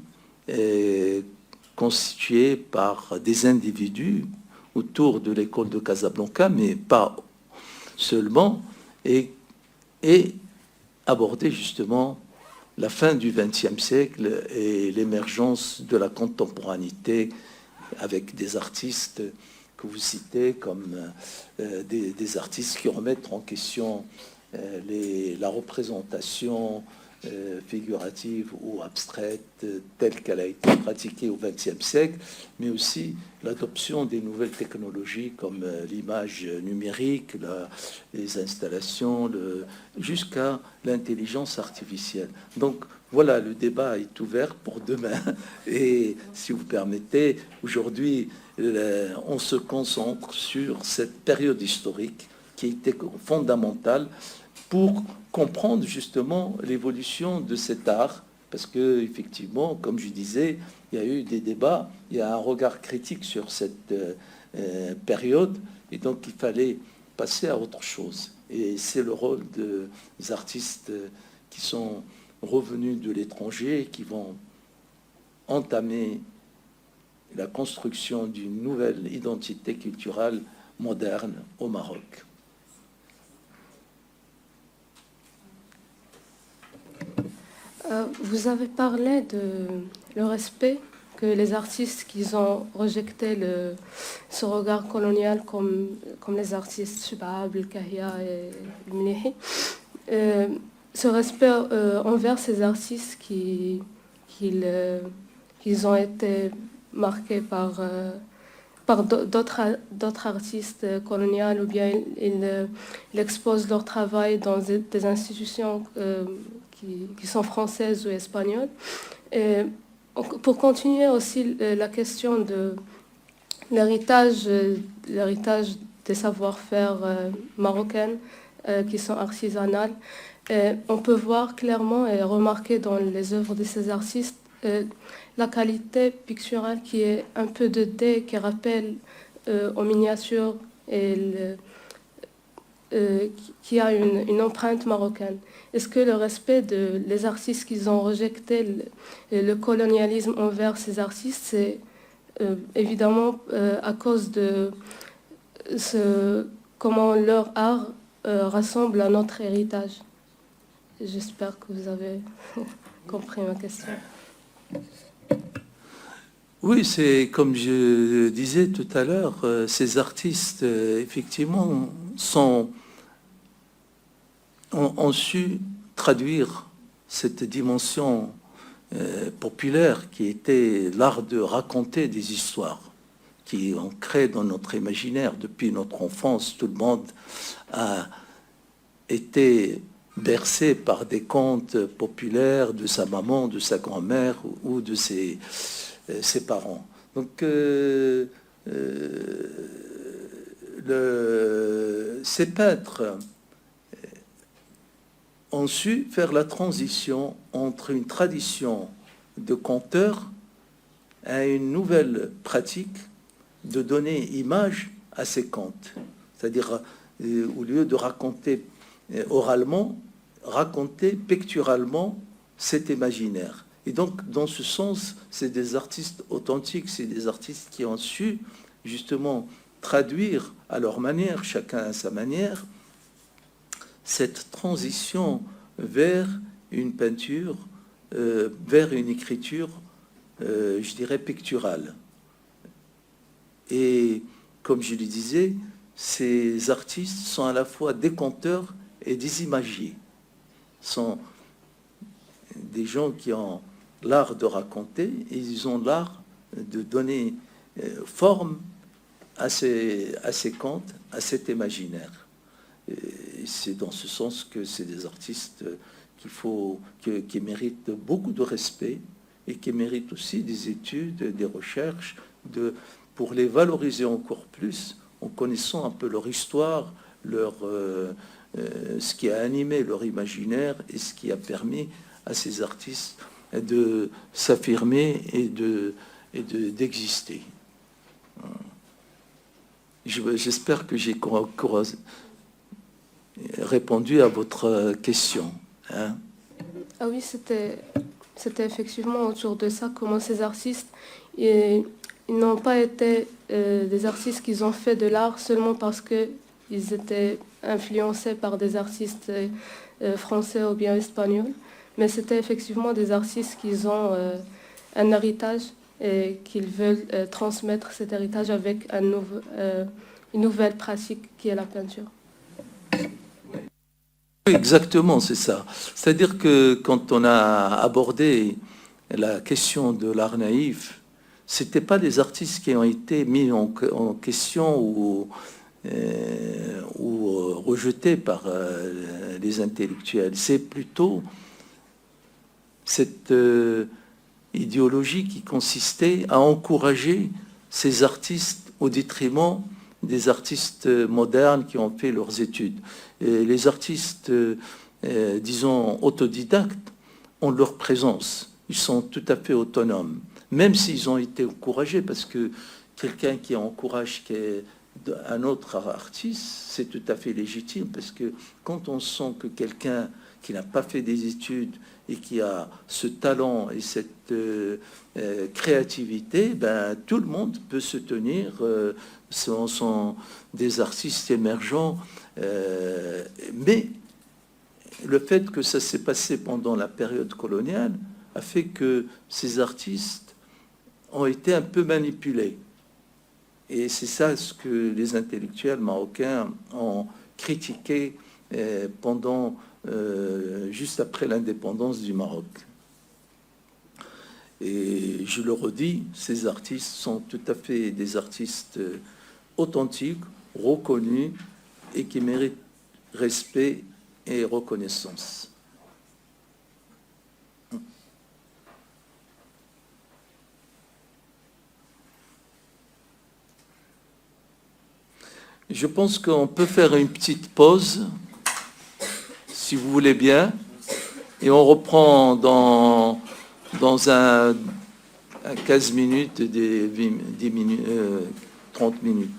constitué par des individus autour de l'école de Casablanca, mais pas seulement, et aborder justement la fin du XXe siècle et l'émergence de la contemporanéité avec des artistes que vous citez comme des artistes qui remettent en question la représentation figurative ou abstraite telle qu'elle a été pratiquée au XXe siècle, mais aussi l'adoption des nouvelles technologies comme l'image numérique, les installations, jusqu'à l'intelligence artificielle. Donc voilà, le débat est ouvert pour demain. Et si vous permettez, aujourd'hui, on se concentre sur cette période historique qui était fondamentale pour comprendre justement l'évolution de cet art, parce que effectivement, comme je disais, il y a eu des débats, il y a un regard critique sur cette période, et donc il fallait passer à autre chose. Et c'est le rôle des artistes qui sont revenus de l'étranger, qui vont entamer la construction d'une nouvelle identité culturelle moderne au Maroc. Vous avez parlé de le respect que les artistes qui ont rejeté ce regard colonial comme les artistes Subab, Kahia et Mnehi. Ce respect envers ces artistes qui ont été marqués par d'autres artistes coloniales, ou bien ils exposent leur travail dans des institutions qui sont françaises ou espagnoles. Et pour continuer aussi la question de l'héritage des savoir-faire marocains qui sont artisanales, on peut voir clairement et remarquer dans les œuvres de ces artistes la qualité picturale qui est un peu de dé, qui rappelle aux miniatures et qui a une empreinte marocaine. Est-ce que le respect des artistes qui ont rejeté le colonialisme envers ces artistes, c'est évidemment à cause de comment leur art rassemble à notre héritage? J'espère que vous avez compris ma question. Oui, c'est comme je disais tout à l'heure, ces artistes, effectivement, ont su traduire cette dimension populaire qui était l'art de raconter des histoires, qui est ancrée dans notre imaginaire depuis notre enfance. Tout le monde a été bercé par des contes populaires de sa maman, de sa grand-mère ou de ses parents. Donc ces peintres ont su faire la transition entre une tradition de conteur à une nouvelle pratique de donner image à ces contes. C'est-à-dire, au lieu de raconter oralement, raconter picturalement cet imaginaire. Et donc, dans ce sens, c'est des artistes authentiques, c'est des artistes qui ont su justement traduire à leur manière, chacun à sa manière, cette transition vers une peinture, vers une écriture, je dirais, picturale. Et comme je le disais, ces artistes sont à la fois des conteurs et des imagiers. Sont des gens qui ont l'art de raconter et ils ont l'art de donner forme à ces contes, à cet imaginaire. Et c'est dans ce sens que c'est des artistes qui méritent beaucoup de respect et qui méritent aussi des études, des recherches, pour les valoriser encore plus, en connaissant un peu leur histoire, ce qui a animé leur imaginaire et ce qui a permis à ces artistes de s'affirmer et d'exister. J'espère que j'ai répondu à votre question. Hein? Ah oui, c'était effectivement autour de ça, comment ces artistes, ils n'ont pas été des artistes qui ont fait de l'art seulement parce qu'ils étaient influencés par des artistes français ou bien espagnols, mais c'était effectivement des artistes qui ont un héritage et qu'ils veulent transmettre cet héritage avec une nouvelle pratique qui est la peinture. Exactement, c'est ça. C'est-à-dire que quand on a abordé la question de l'art naïf, c'était pas des artistes qui ont été mis en question ou rejetés par les intellectuels. C'est plutôt cette idéologie qui consistait à encourager ces artistes au détriment des artistes modernes qui ont fait leurs études. Et les artistes, disons, autodidactes, ont leur présence. Ils sont tout à fait autonomes, même s'ils ont été encouragés, parce que quelqu'un qui encourage un autre artiste, c'est tout à fait légitime, parce que quand on sent que quelqu'un qui n'a pas fait des études et qui a ce talent et cette créativité, ben, tout le monde peut se tenir. Ce sont des artistes émergents. Mais le fait que ça s'est passé pendant la période coloniale a fait que ces artistes ont été un peu manipulés. Et c'est ça ce que les intellectuels marocains ont critiqué juste après l'indépendance du Maroc. Et je le redis, ces artistes sont tout à fait des artistes authentiques, reconnus et qui méritent respect et reconnaissance. Je pense qu'on peut faire une petite pause, si vous voulez bien, et on reprend dans 15 minutes, 10 minutes, 30 minutes.